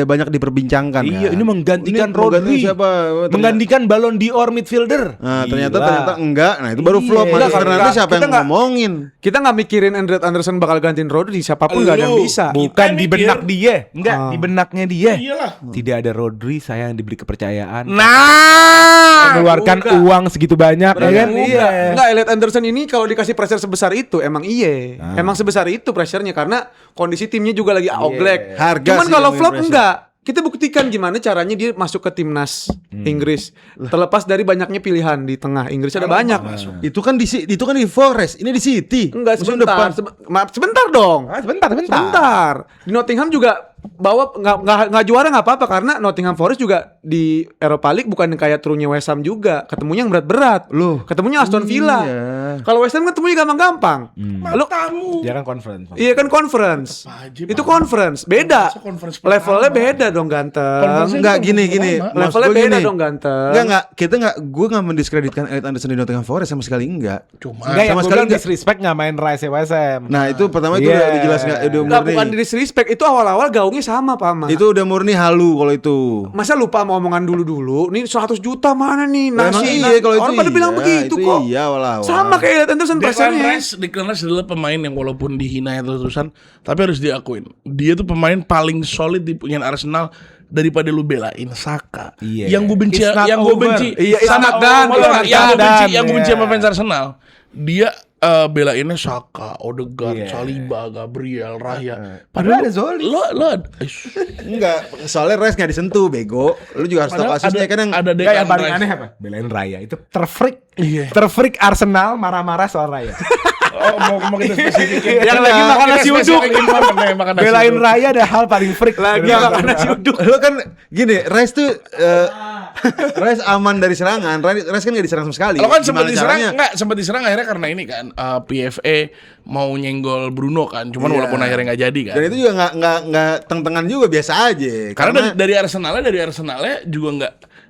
banyak diperbincangkan. Iya, kan? ini menggantikan Ini menggantikan Rodri. siapa? Menggantikan Ballon d'Or midfielder. Nah, Gila. ternyata enggak. Nah, itu baru Iya. flop. Matheus Enggak, Fernandes siapa kita yang nggak- ngomongin? kita nggak mikirin Elliot Anderson bakal gantiin Rodri, siapapun nggak ada yang Lu. bisa. Bukan Kita di mikir. benak dia, enggak di benaknya dia. Iyalah. Tidak ada Rodri, saya yang diberi kepercayaan. Nah, Mengeluarkan enggak. uang segitu banyak, ya kan? Enggak, enggak, Elliot Anderson ini kalau dikasih pressure sebesar itu emang iya. Emang sebesar itu pressure-nya karena kondisi timnya juga lagi oglek. Harga Cuman sih kalau yang flop pressure. enggak. Kita buktikan gimana caranya dia masuk ke timnas Inggris. Terlepas dari banyaknya pilihan di tengah Inggris ada banyak. Itu kan di Forest, ini di City. Enggak Musim sebentar. depan. Maaf, sebentar dong. Sebentar. Sebentar. Di Nottingham juga bawa nggak juara nggak apa-apa karena Nottingham Forest juga di Europa League bukan kayak turunnya West Ham juga, ketemunya yang berat-berat. Loh. Ketemunya Aston Villa. Iya. Kalau West Ham kan ketemunya gampang-gampang. Lu Matamu. Dia kan conference. iya kan conference. Aja, Itu Pak. conference, beda. Masa conference Levelnya pertama? beda dong ganteng. Conference Enggak itu gini. lama. Maksud Levelnya gue beda gini. dong ganteng. Gue nggak mendiskreditkan Elliot Anderson di Nottingham Forest sama sekali enggak. Cuma Enggak, yang sama gue sekali bilang enggak. disrespect nggak main Rice West Ham. Nah itu pertama itu Iya. udah jelas nggak, udah Enggak, murni. bukan disrespect, itu awal-awal gaungnya sama Pak Ma. Itu udah murni halu kalau itu. Masa lupa sama omongan dulu-dulu? Nih 100 juta mana nih? Emang Nasi. iya kalau itu. Orang pada bilang begitu itu kok. Iya awal-awal. Sama kayak Elliot Anderson pressure-nya. Declan Rice adalah pemain yang walaupun dihina terus-terusan, tapi harus diakuin. Dia tuh pemain paling solid di punya Arsenal daripada lu belain Saka. Iya. Yang gue benci, It's not yang gue over. benci, Iya, it's sama not done, Mau it's tau not nggak? yang gue done, benci, yang gue benci iya. sama fans Arsenal. Dia belainnya Saka, Odegaard, Iya. Saliba, Gabriel, Raya. Padahal ada Zoli. Lo Enggak, soalnya Rice nggak disentuh, bego. Lu juga harus tahu Padahal kasusnya kan yang ada Enggak, yang Declan paling Rice. aneh apa? Belain Raya. Itu terfreak. Iya. Terfreak Arsenal marah-marah soal Raya. Oh, mau kita spesifikin. Yang lagi makan nasi uduk. Belain Raya ada hal paling freak. Lagi makan nasi uduk. lu kan gini, Rice tuh Rice aman dari serangan. Rice kan nggak diserang sama sekali. Lo kan Gimana sempat diserang, caranya? enggak sempat diserang akhirnya karena ini kan PFA mau nyenggol Bruno kan, cuman Iya. walaupun akhirnya nggak jadi kan. Dan itu juga nggak teng-tengan juga, biasa aja. Karena dari Arsenalnya juga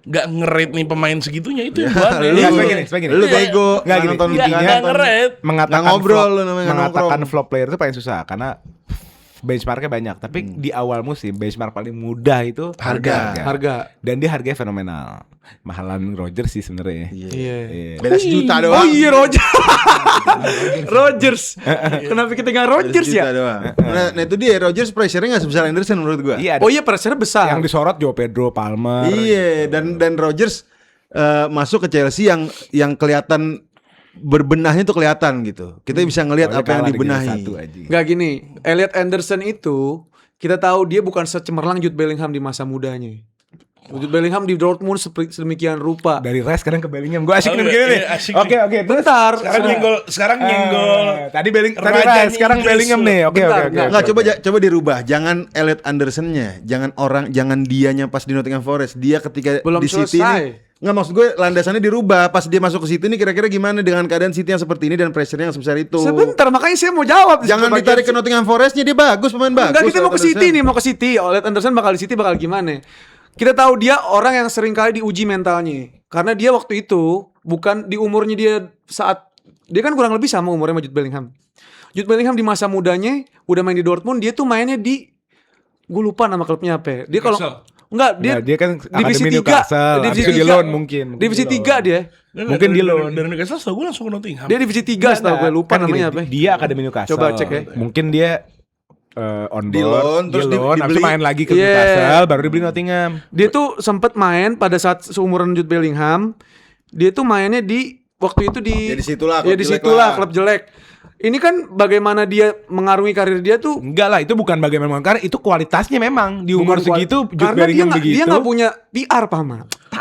nggak ngerate nih pemain segitunya itu yang buat lu, Sebagai gini. lu bego, Nggak gini. nonton Nggak intinya, ngerate. Mengatakan Nggak ngobrol flop, lu namanya, nggak mengatakan nongkrong. flop player itu paling susah karena benchmarknya banyak. Tapi di awal musim benchmark paling mudah itu Harga. Dan dia harganya fenomenal. Mahalan Rodgers sih sebenarnya. Iya. beda sejuta Oh doang. iya Rodgers. Kenapa kita nggak Rodgers Sejuta ya? doang. Nah itu dia, Rodgers pressure-nya nggak sebesar Anderson menurut gua. Iya, ada Oh iya pressure besar. yang disorot Joe Pedro Palmer. Iya, dan Rodgers masuk ke Chelsea yang kelihatan berbenahnya tuh kelihatan gitu. Kita bisa ngelihat Soalnya apa yang kalah di Liga dibenahi. 1 aja. Nggak gini, Elliot Anderson itu kita tahu dia bukan secemerlang Jude Bellingham di masa mudanya. Jude Bellingham di Dortmund sedemikian rupa. Dari Rice sekarang ke Bellingham. Gue asik Oh, nih iya, begini nih. iya, asik Oke, nih. oke. Terus Bentar. Sekarang nyenggol. Tadi Raja Rice, sekarang Inggris Bellingham lu. nih. Oke, Bentar, oke. nggak, Coba dirubah. Jangan Elliot Anderson-nya, jangan dianya pas di Nottingham Forest. Dia ketika Belum di City selesai. ini, nggak, maksud gue landasannya dirubah. Pas dia masuk ke City ini kira-kira gimana dengan keadaan City yang seperti ini dan pressure-nya yang sebesar itu. Sebentar, makanya saya mau jawab. Jangan ditarik ke Nottingham Forest-nya, dia bagus, pemain bagus. Enggak, kita mau ke Elliot City Anderson. nih, mau ke City. Elliot Anderson bakal di City bakal gimana? Kita tahu dia orang yang sering kali diuji mentalnya. Karena dia waktu itu bukan di umurnya dia saat dia kan kurang lebih sama umurnya sama Jude Bellingham. Jude Bellingham di masa mudanya udah main di Dortmund, dia tuh mainnya di gue lupa nama klubnya apa ya. Dia kalau enggak Dia kan divisi Akademi 3, Newcastle. divisi Habis itu di 3. loan mungkin. Divisi 3 dia. Mungkin di loan. Dari Newcastle setahu gue langsung ke Nottingham. Dia divisi 3 setahu gue lupa Kan namanya gini, apa. Dia Akademi Newcastle. Coba cek ya. Mungkin dia on Di board, loan, terus habis dibeli. itu main lagi ke Iya. Newcastle, baru dibeli Nottingham. Dia tuh sempet main pada saat seumuran Jude Bellingham. Dia tuh mainnya di waktu itu di Ya di situlah, ya klub di jelek situlah lah. klub jelek. Ini kan bagaimana dia mengarungi karir dia tuh Enggak lah, itu bukan bagaimana karena itu kualitasnya memang di umur bukan segitu kual- Jude karena Bellingham dia begitu. nggak punya PR Pama.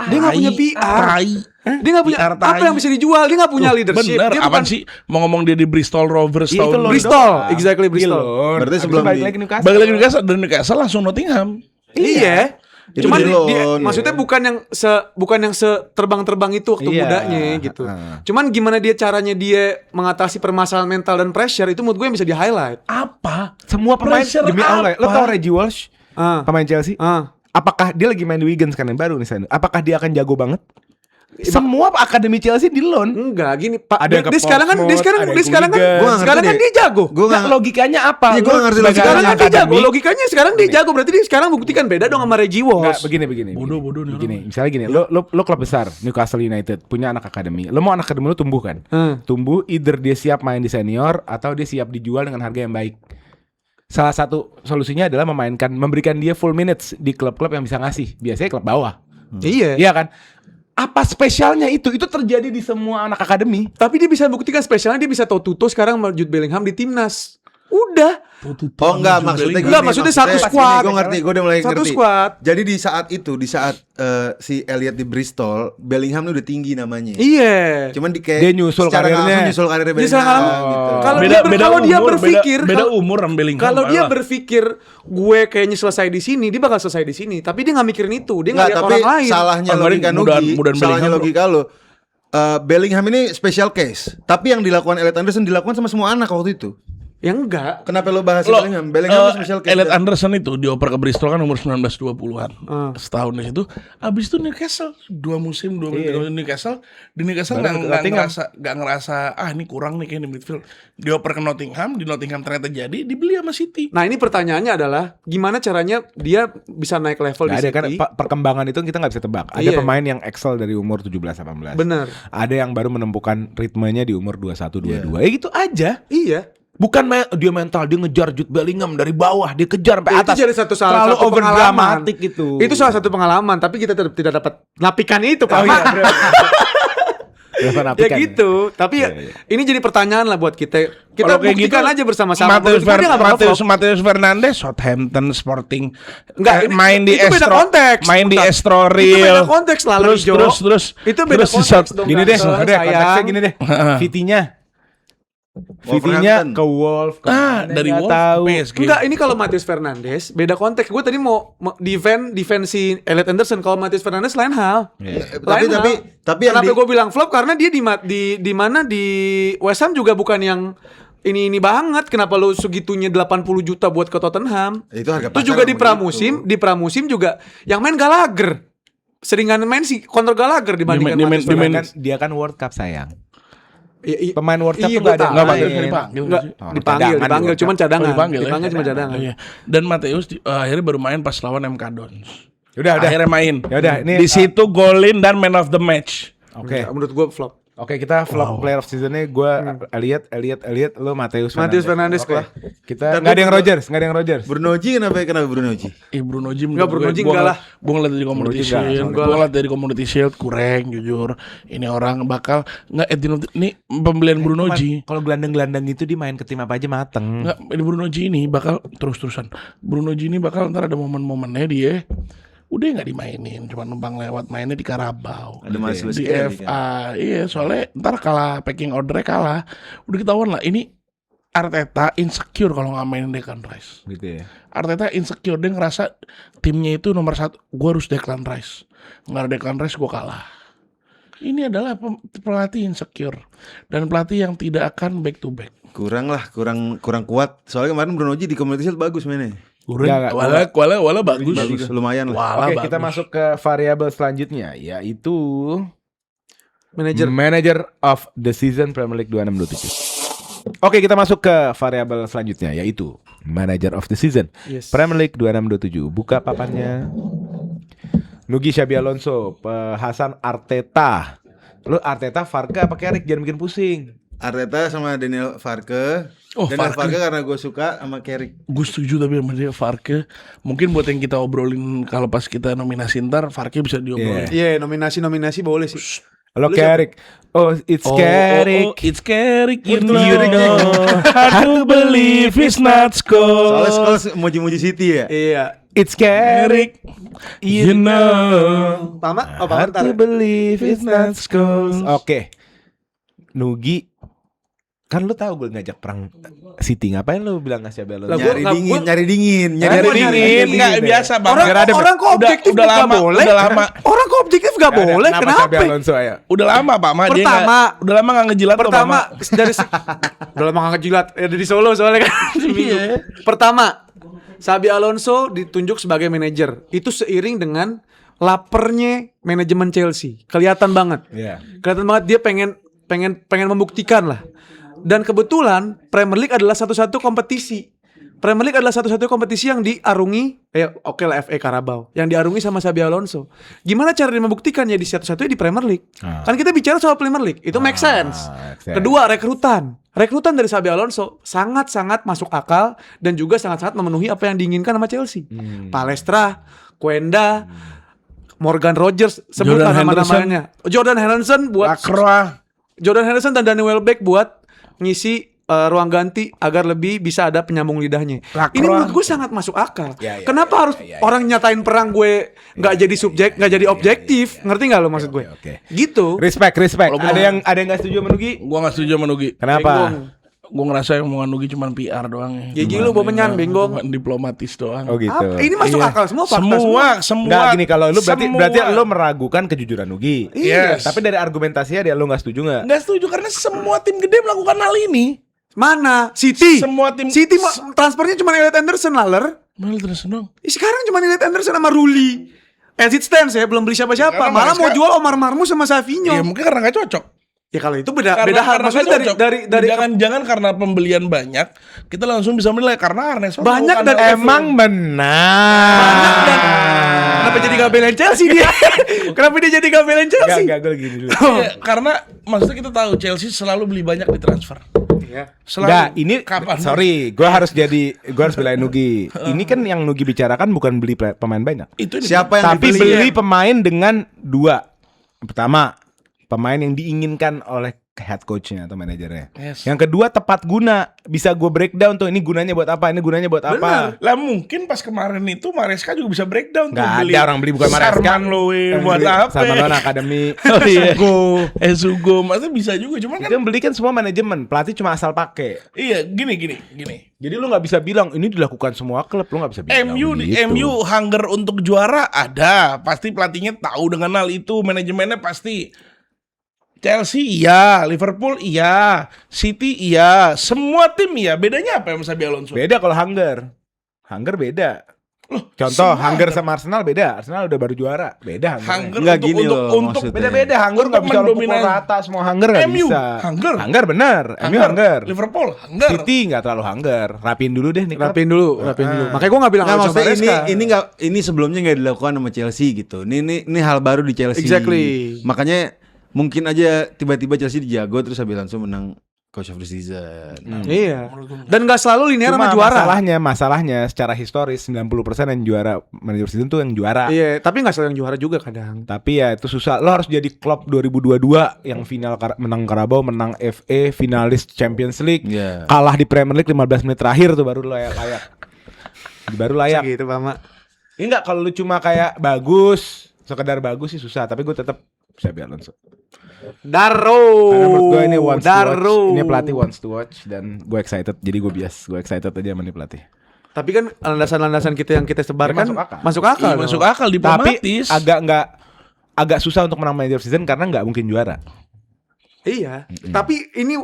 Dia nggak punya PR. Tai. Dia nggak punya PR apa tai. yang bisa dijual. Dia nggak punya leadership. Bener, Dia apaan sih mau ngomong dia di Bristol Rovers Iya, itu tahun loan Bristol, doang. exactly, Bristol. Di loan. Berarti Habis sebelum itu balik di- lagi Newcastle. balik lagi Newcastle, dari Newcastle langsung Nottingham. Iya. Itu Cuman di dia, loan, maksudnya ya. bukan yang terbang-terbang itu waktu Iya. mudanya gitu. Cuman gimana dia caranya dia mengatasi permasalahan mental dan pressure itu menurut gue yang bisa di highlight. Apa? Semua pemain Pressure demi Allah. Lo apa? tau Reggie Walsh? Ah. Pemain Chelsea? Ah. Apakah dia lagi main di Wigan sekarang yang baru nih saya? Apakah dia akan jago banget? Semua akademi Chelsea di loan. Enggak gini Pak. Ada yang ke Dia sekarang kan Portsmouth, ada yang ke sekarang kan Wigan. Gua nggak sekarang ngerti kan deh. dia jago. Gue Nah, logikanya apa? Iya, gua Lo nggak ngerti sebagai Sekarang anak kan dia jago. akademi- Logikanya sekarang dia jago. Berarti dia sekarang buktikan beda dong sama Reggie Enggak, Walsh. begini. Bodoh nih Begini, misalnya gini, lo klub besar, Newcastle United, punya anak akademi. Lo mau anak akademi lo tumbuh kan? Tumbuh, either dia siap main di senior atau dia siap dijual dengan harga yang baik. Salah satu solusinya adalah memberikan dia full minutes di klub-klub yang bisa ngasih. Biasanya klub bawah. Iya. Iya kan? Apa spesialnya itu? Itu terjadi di semua anak akademi. Tapi dia bisa buktikan spesialnya dia bisa toe-to-toe sekarang sama Jude Bellingham di timnas. Udah. Tutup Oh enggak, maksudnya Enggak, maksudnya satu squad. Gue ngerti, gue udah mulai Satu ngerti. squad. Jadi di saat si Elliot di Bristol, Bellingham udah tinggi namanya. Iya. Cuman kayak Dia nyusul secara nggak karirnya. langsung nyusul karirnya Dia secara Bellingham nggak- gitu. Kalau beda dia beda kalau umur, dia berpikir beda kalau- umur sama Bellingham. Kalau dia malah. berpikir gue kayaknya selesai di sini, dia bakal selesai di sini. Tapi dia nggak mikirin itu, dia Enggak, nggak lihat tapi orang lain. salahnya Kemarin logika mudahan Nugi, salahnya Bellingham, logika lo. Bellingham ini special case, tapi yang dilakukan Elliot Anderson dilakukan sama semua anak waktu itu. Ya enggak. Kenapa lo bahas Lo, Bellingham? Bellingham itu special case. Elliot Anderson itu dioper ke Bristol kan umur 19-20-an. Ah. Setahun di situ. Abis itu Newcastle 2 musim Newcastle. Di Newcastle Baru ke Nottingham. nggak ngerasa ini kurang nih kayak di midfield. Dioper ke Nottingham, di Nottingham ternyata jadi dibeli sama City. Nah ini pertanyaannya adalah gimana caranya dia bisa naik level Nggak di ada kan City? perkembangan itu kita nggak bisa tebak. Ada Iya. pemain yang excel dari umur 17-18. Bener. Ada yang baru menemukan ritmenya di umur 21-22. Ya gitu aja. Iya. Bukan dia mental, dia ngejar Jude Bellingham dari bawah, dia kejar sampai Itu atas. jadi salah Terlalu satu over pengalaman. dramatik itu. Itu salah satu pengalaman, tapi kita tidak dapat napikan itu, Pak. Oh iya, bro. Rasa Ya napikan. gitu. Tapi Iya, iya. ini jadi pertanyaan lah buat kita. Kita Kalau kayak buktikan gitu, aja bersama-sama. Mateus Menurut gue dia nggak bakal flop. Mateus Fernandes Southampton Sporting. Enggak, ini- main di itu beda Estro, konteks. main di Bentar. Estoril. Itu beda konteks lah, terus Jo. terus Itu beda terus di konteks dong. Gini deh, Ganteng, udah konteksnya sayang. gini deh. VT-nya Wolverhampton. ke Wolf. dari Wolf tahu. PSG. Enggak, ini kalau Mateus Fernandes beda konteks. Gue tadi mau defend si Elliot Anderson. Kalau Mateus Fernandes lain hal. Tapi yang Kenapa di- gue bilang flop karena dia di mana di West Ham juga bukan yang ini banget. Kenapa lu segitunya 80 juta buat ke Tottenham? Itu harga Terus pasar juga emang di pramusim juga yang main Gallagher. Seringan main si counter Gallagher dibandingkan Di Mateus main- Fernandes. Dia kan World Cup sayang. Iya, Pemain World Cup iya, tuh gua nggak ada tahu. Nggak main. panggil dipanggil Enggak, Oh, dipanggil, cadangan dipanggil, di cuman World cadangan. dipanggil, ya? Dipanggil cuma cadangan. Iya. Dan Mateus akhirnya baru main pas lawan MK Dons. Udah. Akhirnya main. Ya udah, ini Di situ golin dan man of the match. Oke. Menurut gue flop. Oke, kita vlog player of season-nya gue Elliot, lu Mateus Fernandes Oke. gua. Kita Tapi nggak ada yang Bruno- Rodgers, nggak ada yang Rodgers. Bruno G kenapa Bruno G? Bruno G Enggak, Bruno G enggak lah. Gue ngeliat dari Community Bruno G enggak, Shield. enggak Gue lah. ngeliat dari Community Shield kurang jujur. Ini orang bakal nggak ini pembelian Bruno G. Kalau gelandang-gelandang itu dia main ke tim apa aja mateng. Nggak, ini Bruno G ini bakal terus-terusan. Bruno G ini bakal ntar ada momen-momennya dia udah nggak dimainin, cuma numpang lewat mainnya di Carabao, Ada Marcelo di Skelly, FA, iya soalnya ntar kalah packing ordernya kalah, udah ketahuan lah ini Arteta insecure kalau nggak mainin Declan Rice. Gitu ya. Arteta insecure, dia ngerasa timnya itu nomor 1, gue harus Declan Rice, nggak ada Declan Rice gue kalah. Ini adalah pelatih insecure dan pelatih yang tidak akan back to back. Kurang kuat. Soalnya kemarin Bruno G di Community Shield bagus mainnya. Nggak, Wala bagus. Bagus, lumayan lah. Wala Oke, bagus. kita masuk ke variabel selanjutnya, yaitu Manager. Manager of the Season Premier League 26-27. Oke, kita masuk ke variabel selanjutnya, yaitu Manager of the Season Yes. Premier League 26-27. Buka papannya. Nugi, Xabi Alonso, Hasan Arteta. Lu Arteta, Farke apa Carrick? Jangan bikin pusing. Arteta sama Daniel Farke. Oh, Daniel Farke. Farke karena gue suka sama Carrick. Gue setuju tapi sama dia Farke. Mungkin buat yang kita obrolin kalau pas kita nominasi ntar Farke bisa diobrolin. Iya, nominasi boleh sih. Lo Carrick. Oh, it's Carrick. It's Carrick. You Betul. know, hard to believe it's not Soalnya score. Scholes muji-muji City ya. Iya. It's Carrick. You know. Mama, Hard to believe it's not Scholes. Oke. Nugi, kan lu tahu gue ngajak perang City, ngapain lu bilang ngasih Xabi Alonso? Lah, gua- Nyari dingin. Nyari dingin. Nggak biasa bang. Orang kok objektif udah nggak lama, boleh. udah lama. Orang kok objektif gak boleh. Xabi Kenapa? Alonso ayo? Udah lama Pak Ma. Dia Pertama. nggak- udah lama nggak ngejilat tuh, Pertama Pak Ma. dari udah lama gak ngejilat dari Solo soalnya kan. Iya. Pertama, Xabi Alonso ditunjuk sebagai manajer. Itu seiring dengan lapernya manajemen Chelsea. Kelihatan banget. Iya. Kelihatan banget dia pengen membuktikan lah. Dan kebetulan Premier League adalah satu-satu kompetisi. Premier League adalah satu-satu kompetisi yang diarungi oke lah FA Carabao yang diarungi sama Xabi Alonso. Gimana cara dia membuktikannya di satu-satunya di Premier League? Kan kita bicara soal Premier League, itu make sense. make sense. Kedua, rekrutan. Rekrutan dari Xabi Alonso sangat-sangat masuk akal dan juga sangat-sangat memenuhi apa yang diinginkan sama Chelsea. Palestra, Quenda, Morgan Rogers, sebutlah Jordan nama-namanya. Jordan Henderson buat Lacroix. Jordan Henderson dan Danny Welbeck buat ngisi ruang ganti agar lebih bisa ada penyambung lidahnya. Lacroix. Ini menurut gue sangat masuk akal. Ya, Kenapa harus orang nyatain perang gue nggak jadi subjek, nggak jadi objektif? Ngerti nggak lo maksud gue? Oke. Gitu. Respect. Kalau gua- Ada yang nggak setuju sama Nugi? Gua nggak setuju sama Nugi. Kenapa? Gue ngerasa yang mau Nugi cuma PR doang ya. Gigi lu bawa menyan, Benggong. Cuman diplomatis doang. Oh gitu. Ini masuk akal semua fakta Semua. Nggak gini, kalau lu berarti Semua. lu meragukan kejujuran Nugi. Yes. Tapi dari argumentasinya dia lu nggak setuju nggak? Nggak setuju karena semua tim gede melakukan hal ini. Mana? City. Semua tim- City transfernya cuma Elliot Anderson laler. Mana terus dong? Sekarang cuma Elliot Anderson sama Ruli. As it stands ya, belum beli siapa-siapa. Karena Malah mau Maresca- jual Omar Marmus sama Savinho. Ya mungkin karena nggak cocok. Ya kalau itu beda Karena hal. Maksudnya nggak cocok. dari jangan karena pembelian banyak kita langsung bisa menilai karena Arneson Banyak melakukan dan hal itu. Emang benar. Kenapa jadi gak belain Chelsea dia? Kenapa dia jadi gak belain Chelsea? Enggak, gue gini dulu. Iya, karena maksudnya kita tahu Chelsea selalu beli banyak di transfer. Selalu. Enggak, ini kapan? sorry, gue harus belain Nugi. Ini kan yang Nugi bicarakan bukan beli pemain banyak, Itu Siapa yang tapi dibeli? beli pemain dengan dua. Pertama, pemain yang diinginkan oleh head coachnya atau manajernya. Yes. Yang kedua tepat guna, bisa gue breakdown tuh ini gunanya buat apa, ini gunanya buat apa. Lah mungkin pas kemarin itu Maresca juga bisa breakdown tuh Nggak ada orang beli bukan Maresca. Sarman Loe Yang buat beli apa? Sarman Loe Academy. Oh iya. Esugo, maksudnya bisa juga cuman Itu kan yang beli kan semua manajemen, pelatih cuma asal pakai. iya gini. Jadi lu nggak bisa bilang ini dilakukan semua klub, lu nggak bisa bilang. gitu. MU hunger untuk juara ada, pasti pelatihnya tahu dengan hal itu, manajemennya pasti. Chelsea iya, Liverpool iya, City iya, semua tim iya. Bedanya apa yang Xabi Alonso? Beda kalau hunger. Hunger beda. Contoh, semua hunger sama Arsenal beda. Arsenal udah baru juara. Beda hunger. Hunger Enggak untuk, gini untuk, loh untuk maksudnya. Beda-beda, hunger Untuk nggak bisa lu pukul mendominasi. rata semua hunger nggak MU, bisa. hunger. Hunger benar, MU hunger. Liverpool hunger. City nggak terlalu hunger. Rapiin dulu deh nih. klub. Rapiin dulu. Makanya gue gak bilang Nggak, harus sama maksudnya Maresca. ini sebelumnya nggak dilakukan sama Chelsea gitu. Ini hal baru di Chelsea. Exactly. Makanya mungkin aja tiba-tiba Chelsea dijago terus habis langsung menang Coach of the Season. Iya. Dan gak selalu linear Cuma sama juara. masalahnya secara historis 90% yang juara manajer season tuh yang juara. Iya, tapi gak selalu yang juara juga kadang. Tapi ya itu susah. Lo harus jadi klub 2022 yang final menang Carabao, menang FA, finalis Champions League, Iya. kalah di Premier League 15 menit terakhir tuh baru layak. Baru layak. Gitu, Pak Mak. Ini enggak kalau lu cuma kayak bagus, sekedar bagus sih susah, tapi gue tetap Xabi Alonso. Daro. Karena menurut gue ini wants to Daro. watch. Ini pelatih wants to watch dan gue excited. Jadi gue excited aja sama nih pelatih. Tapi kan landasan-landasan kita yang kita sebarkan Ya, masuk akal. masuk akal. Iya, masuk dong. akal Tapi diplomatis. agak susah untuk menang manager season karena nggak mungkin juara. Iya. Tapi ini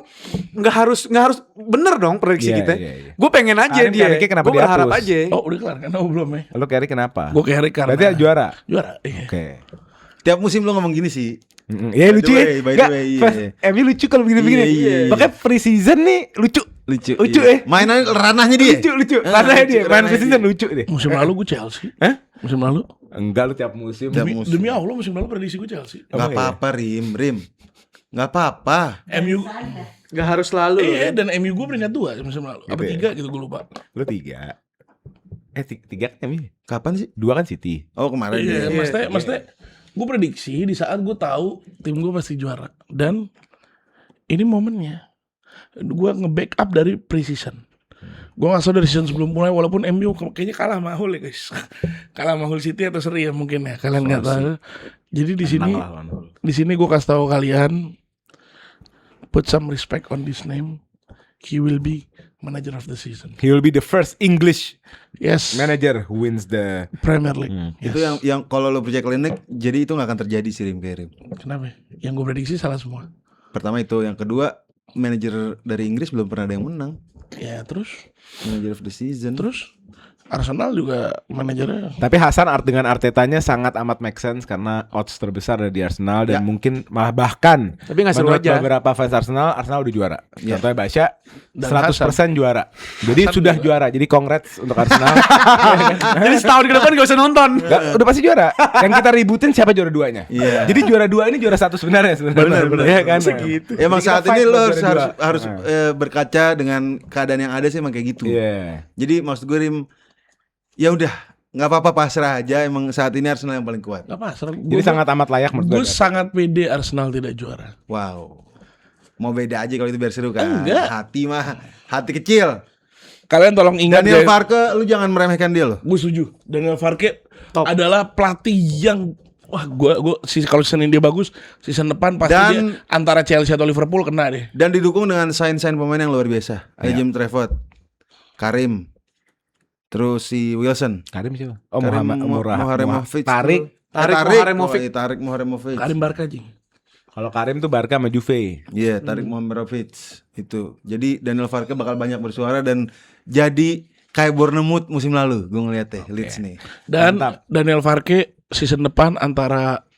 nggak harus bener dong prediksi Iya, kita. iya. Gue pengen aja Arin dia. Carrick kenapa Gue berharap dihapus? aja. Oh udah kelar kan? Oh belum ya? Lo carry kenapa? Gue carry karena Berarti juara. juara. Iya. Oke. Tiap musim lo ngomong gini sih. Ya lucu ya. by the Nggak, way, iya. pas MU lucu kalau begini-begini. Iya, iya, iya. Makanya pre-season nih lucu. Lucu ya. Mainan ranahnya dia. Lucu. Ah, Ranahnya dia. lucu, Main ranahnya pre-season dia. lucu deh. Musim lalu gue Chelsea. Hah? Musim lalu. Enggak lu tiap musim. Tiap Demi, musim. demi Allah musim lalu prediksi gue Chelsea. Gak apa-apa Rim. Gak apa-apa. MU. Gak harus selalu. Iya dan MU gue peringkat 2 musim lalu. Apa Gitu ya? 3 gitu gue lupa. Lu 3. Tiga kan MU. Kapan sih? 2 kan City. Oh kemarin Iya, ya. maksudnya gue prediksi di saat gue tahu tim gue pasti juara dan ini momennya gue nge-backup dari pre-season. Gue nggak tahu dari season sebelum mulai walaupun MU kayaknya kalah sama Hull ya guys, kalah sama Hull City atau seri ya mungkin ya kalian nggak tahu. Jadi di sini gue kasih tahu kalian, put some respect on this name. He will be manager of the season. He will be the first English Yes, manager who wins the Premier League. Itu yang kalau lo percaya klinik, jadi itu gak akan terjadi sih Rim kayak Rim. Kenapa? Yang gue prediksi salah semua. Pertama itu, yang kedua manajer dari Inggris belum pernah ada yang menang. Ya terus Manager of the season. Terus Arsenal juga manajernya Tapi Hasan dengan Artetanya sangat amat make sense karena odds terbesar ada di Arsenal dan mungkin malah bahkan Tapi nggak seru menurut aja. beberapa fans Arsenal udah juara. Contohnya Basya Dan 100% juara. Jadi Hasan sudah juga. juara. Jadi congrats untuk Arsenal. Jadi setahun ke depan gak usah nonton. Nggak, udah pasti juara. Yang kita ributin siapa juara 2-nya. Iya. Jadi juara 2 ini juara 1 sebenarnya. Benar. Iya kan? Segitu. Emang Jadi saat kita ini fight lo buat juara harus dua. berkaca dengan keadaan yang ada sih emang kayak gitu. Iya. Jadi maksud gue Rim, ya udah nggak apa-apa pasrah aja. Emang saat ini Arsenal yang paling kuat. apa? Jadi sangat amat layak menurut Gue gue. sangat pede Arsenal tidak juara. Wow. Mau beda aja kalau itu biar seru kan. Enggak. Hati kecil. Kalian tolong ingat Daniel ya, Farke, lu jangan meremehkan dia loh. gue setuju. Daniel Farke Top. adalah pelatih yang gua kalau season ini dia bagus, season depan pasti Dan- dia antara Chelsea atau Liverpool kena deh. Dan didukung dengan sign-sign pemain yang luar biasa. Ada Iya. Jim Trafford, Karim, terus si Wilson, Karim siapa? Oh, Karim Tarik. Moharemovic, Tarik Moharemovic. Karim Barka anjing. Kalau Karim tuh Barca sama Juve. Iya, Tarik Mohamerovic itu. Jadi Daniel Farke bakal banyak bersuara dan jadi kayak Bournemouth musim lalu. Gue ngeliat deh Leeds nih. Dan Mantap. Daniel Farke season depan antara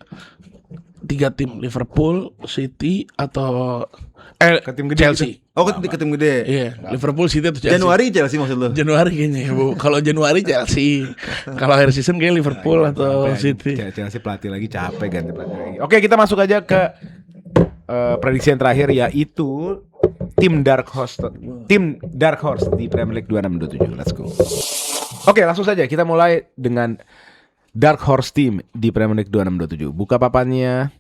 3 tim Liverpool, City atau Ke tim gede Chelsea. Oh, ke tim gede. Iya, Liverpool, City atau Chelsea. Januari Chelsea maksud lu? Januari kayaknya ya, Bu. Kalau Januari Chelsea. Kalau akhir season kayak Liverpool atau City. Chelsea pelatih lagi capek ganti pelatih lagi. Oke, kita masuk aja ke prediksi yang terakhir, yaitu tim Dark Horse di Premier League 26-27. Let's go. Oke, langsung saja kita mulai dengan Dark Horse team di Premier League 26-27. Buka papannya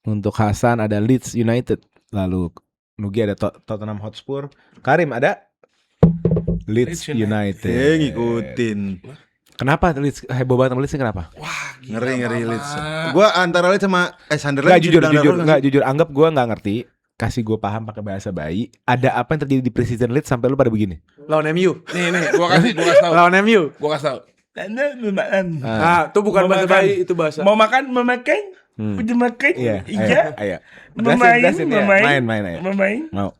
untuk Hasan ada Leeds United, lalu Nugi ada Tottenham Hotspur, Karim ada Leeds Leeds United. Ngikutin. Kenapa Leeds heboh banget sama Leeds? Kenapa? Wah, Ngeri Leeds. Gua antara Leeds sama Sunderland. Nggak, jujur, bisa dibilang nggak jujur. Anggap gue nggak ngerti. Kasih gue paham pakai bahasa bayi. Ada apa yang terjadi di preseason Leeds sampai lu pada begini? Lawan MU. nih, gua kasih tahu. Lawan MU. Gua kasih tahu. Ah, itu bukan bahasa bayi, itu bahasa. Mau makan, memakan, udah makan, Iya. iya. Ayo. Memain, ya. memain, Main, ayo. memain. Mau.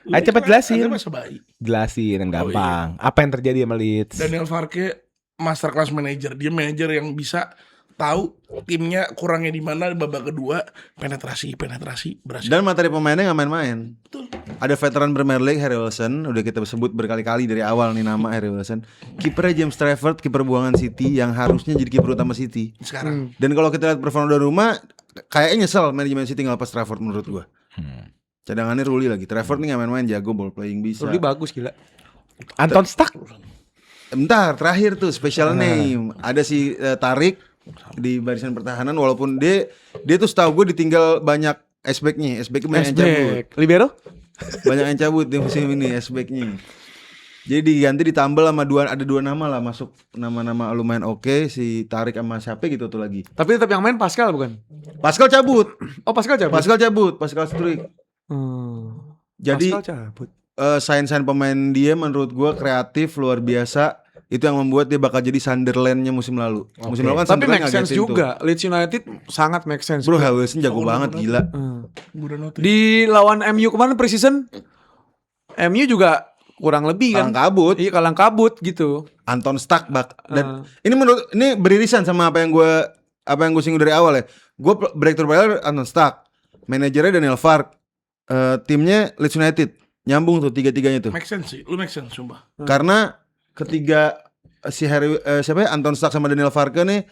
Ayo cepet jelasin. Ada bahasa bayi. Jelasin yang gampang. Apa yang terjadi sama Leeds? Daniel Farke masterclass manager. Dia manajer yang bisa tahu timnya kurangnya di mana di babak kedua, penetrasi berhasil. Dan materi pemainnya nggak main-main. Betul. Ada veteran Premier League Harry Wilson, udah kita sebut berkali-kali dari awal nih nama Harry Wilson. Kipernya James Trafford, kiper buangan City yang harusnya jadi kiper utama City. Sekarang Dan kalau kita lihat performa dari rumah, kayaknya nyesel manajemen City ngelepas Trafford menurut gua. Cadangannya Ruli lagi. Trafford nih nggak main-main, jago ball playing bisa. Rudi bagus gila. Anton Stark. Bentar, terakhir tuh special name. Ada si Tarik di barisan pertahanan, walaupun dia tuh setahu gue ditinggal banyak S-backnya banyak yang cabut. Sback. Libero? Banyak yang cabut di musim ini S-backnya. Jadi diganti ditambal sama ada dua nama lah masuk, nama-nama lumayan oke, si Tarik sama siapa gitu tuh lagi. Tapi tetap yang main Pascal bukan? Pascal cabut. Oh, Pascal cabut. Pascal Struijk. Jadi Pascal cabut. sign-sign pemain dia menurut gue kreatif luar biasa. Itu yang membuat dia bakal jadi Sunderland-nya musim lalu. Musim lalu kan Tapi Sunderland make sense ngagetin juga. Leeds United sangat make sense. Bro, Harry Wilson jago banget, gila. udah notice. Di lawan MU kemarin preseason, MU juga kurang lebih kan. Kalang kabut. Iya, kalang kabut gitu. Anton Stark dan ini beririsan sama apa yang gue singgung dari awal ya. Gue breakthrough player Anton Stark, manajernya Daniel Farke, timnya Leeds United, nyambung tuh tiga-tiganya tuh. Make sense sih, lu make sense sumpah. Karena ketiga si Anton Stark sama Daniel Farke nih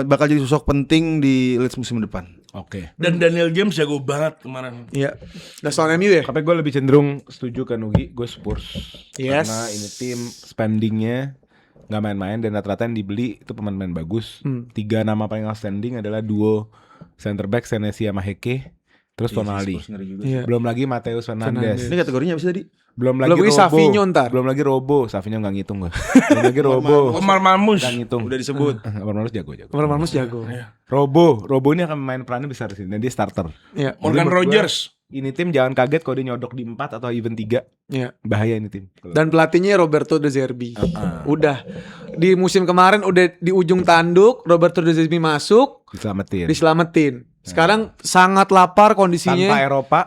bakal jadi sosok penting di Leeds musim depan. Oke. Dan Daniel James jago banget kemarin. Iya. Udah lawan MU ya? Tapi gue lebih cenderung setuju ke Nugi. Gue Spurs. Yes. Karena ini tim spendingnya nggak main-main dan rata-rata yang dibeli itu pemain-pemain bagus. 3 nama paling outstanding adalah duo center back Senesi sama Heke, terus Tonali. Iya. Belum lagi Mateus Fernandes. Ini kategorinya apa sih tadi? Belum lagi Belum lagi Robo. Savinho ntar. Belum lagi Robo. Savinho nggak ngitung gue. Belum lagi Robo. Omar Mamus. Nggak ngitung. Udah disebut. Omar Mamus jago. Kemarin Marmus jago. Robo ini akan main perannya besar di sini dan dia starter. Iya. Morgan Jadi menurut gua, Rogers. Ini tim jangan kaget kalau dia nyodok di 4 atau even 3. Iya. Bahaya ini tim. Dan pelatihnya Roberto De Zerbi. Udah di musim kemarin udah di ujung tanduk, Roberto De Zerbi masuk, diselamatin. Sekarang sangat lapar kondisinya.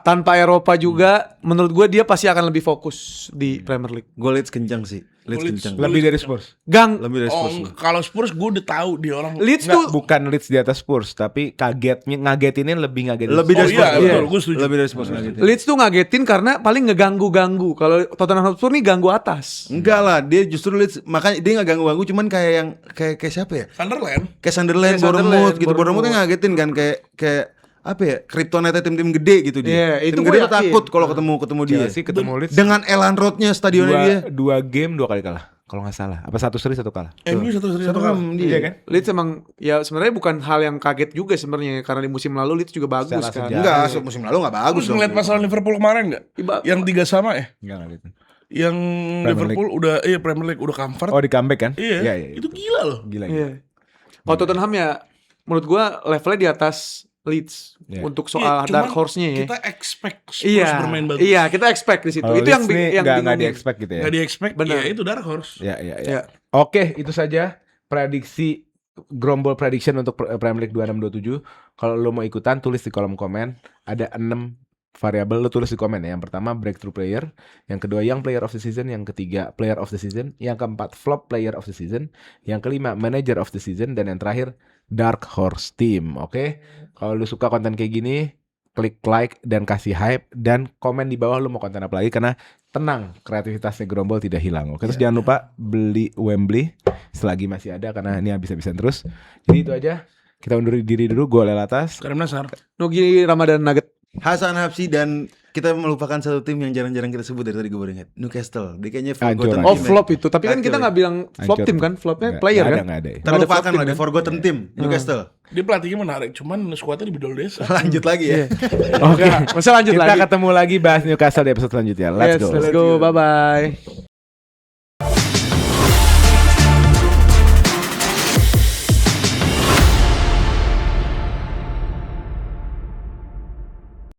Tanpa Eropa juga. Menurut gue dia pasti akan lebih fokus di Premier League. Gue Leeds kencang sih. Leeds kencang. Lebih dari Spurs. Gang. Lebih dari Spurs. Kalau Spurs gue udah tahu dia orang. Leeds Nggak, tuh bukan Leeds di atas Spurs, tapi ngagetinnya lebih ngagetin. Lebih dari Oh iya, Spurs. betul, gue setuju. Lebih dari Spurs gitu. Leeds tuh ngagetin karena paling ngeganggu-ganggu. Kalau Tottenham Hotspur nih ganggu atas. Enggak lah, dia justru Leeds makanya dia enggak ganggu-ganggu cuman kayak yang kayak siapa ya? Sunderland. Kayak Sunderland, Bournemouth gitu. Bournemouth yang ngagetin kan kayak apa ya? Kryptonite tim-tim gede gitu dia. Iya, itu tim gua gede tuh yakin. takut kalau ketemu dia. Chelsea ketemu Leeds Dengan Elan Road-nya stadionnya dia. 2 game 2 kali kalah. kalau nggak salah. Apa 1 seri 1 kalah? MU satu kalah. Iya kan? Leeds emang ya sebenarnya bukan hal yang kaget juga sebenarnya karena di musim lalu Leeds juga bagus Secara kan. sejarah. Enggak, musim lalu enggak bagus Terus dong. ngeliat masalah Liverpool kemarin nggak? Yang 3 sama ya? Enggak gitu. Yang Liverpool udah Premier League udah comfort. Oh, di comeback kan? Iya, Iya. itu gila loh. Gila. Iya. Kalau Tottenham ya menurut gua levelnya di atas Leeds Iya. untuk Iya, soal cuman dark horse-nya ya. Kita expect Spurs Iya. bermain bagus. Iya, kita expect di situ. Kalau Itu yang Leeds nih yang nggak bingungin. di-expect gitu ya. Nggak di-expect, Benar. ya itu dark horse. Ya. Iya. Oke, itu saja prediksi Grombol prediction untuk Premier League 26-27. Kalau lo mau ikutan tulis di kolom komen. Ada 6 variabel, lo tulis di komen ya. Yang pertama breakthrough player, yang kedua young player of the season, yang ketiga player of the season, yang keempat flop player of the season, yang kelima manager of the season, dan yang terakhir dark horse team. Oke. Kalau lo suka konten kayak gini, klik like dan kasih hype dan komen di bawah lo mau konten apa lagi, karena tenang, kreativitasnya Grombol tidak hilang. Oke, terus jangan lupa beli Wembley selagi masih ada karena ini habis-habisan terus. Jadi itu aja. Kita undur diri dulu. Gue Lel Atas. Karim Nasar. Nugi Ramadan Nugget. Hasan Hapsi, dan kita melupakan satu tim yang jarang-jarang kita sebut dari tadi gue baru ingat. Newcastle. Dia kayaknya forgotten Hancur. Oh, team ya. flop itu. Tapi kan kita Hancur. nggak bilang flop Hancur. tim kan? Flopnya Nggak- player nggak kan? Nggak ada. Nggak ada Terlupakan flop lah, tim di kan? forgotten team Newcastle. Dia pelatihnya menarik, cuman skuadnya di Bidol Desa. Lanjut lagi ya. Oke, masa lanjut Kita lagi. ketemu lagi bahas Newcastle di episode selanjutnya. Let's Yes, go. let's go. Bye bye.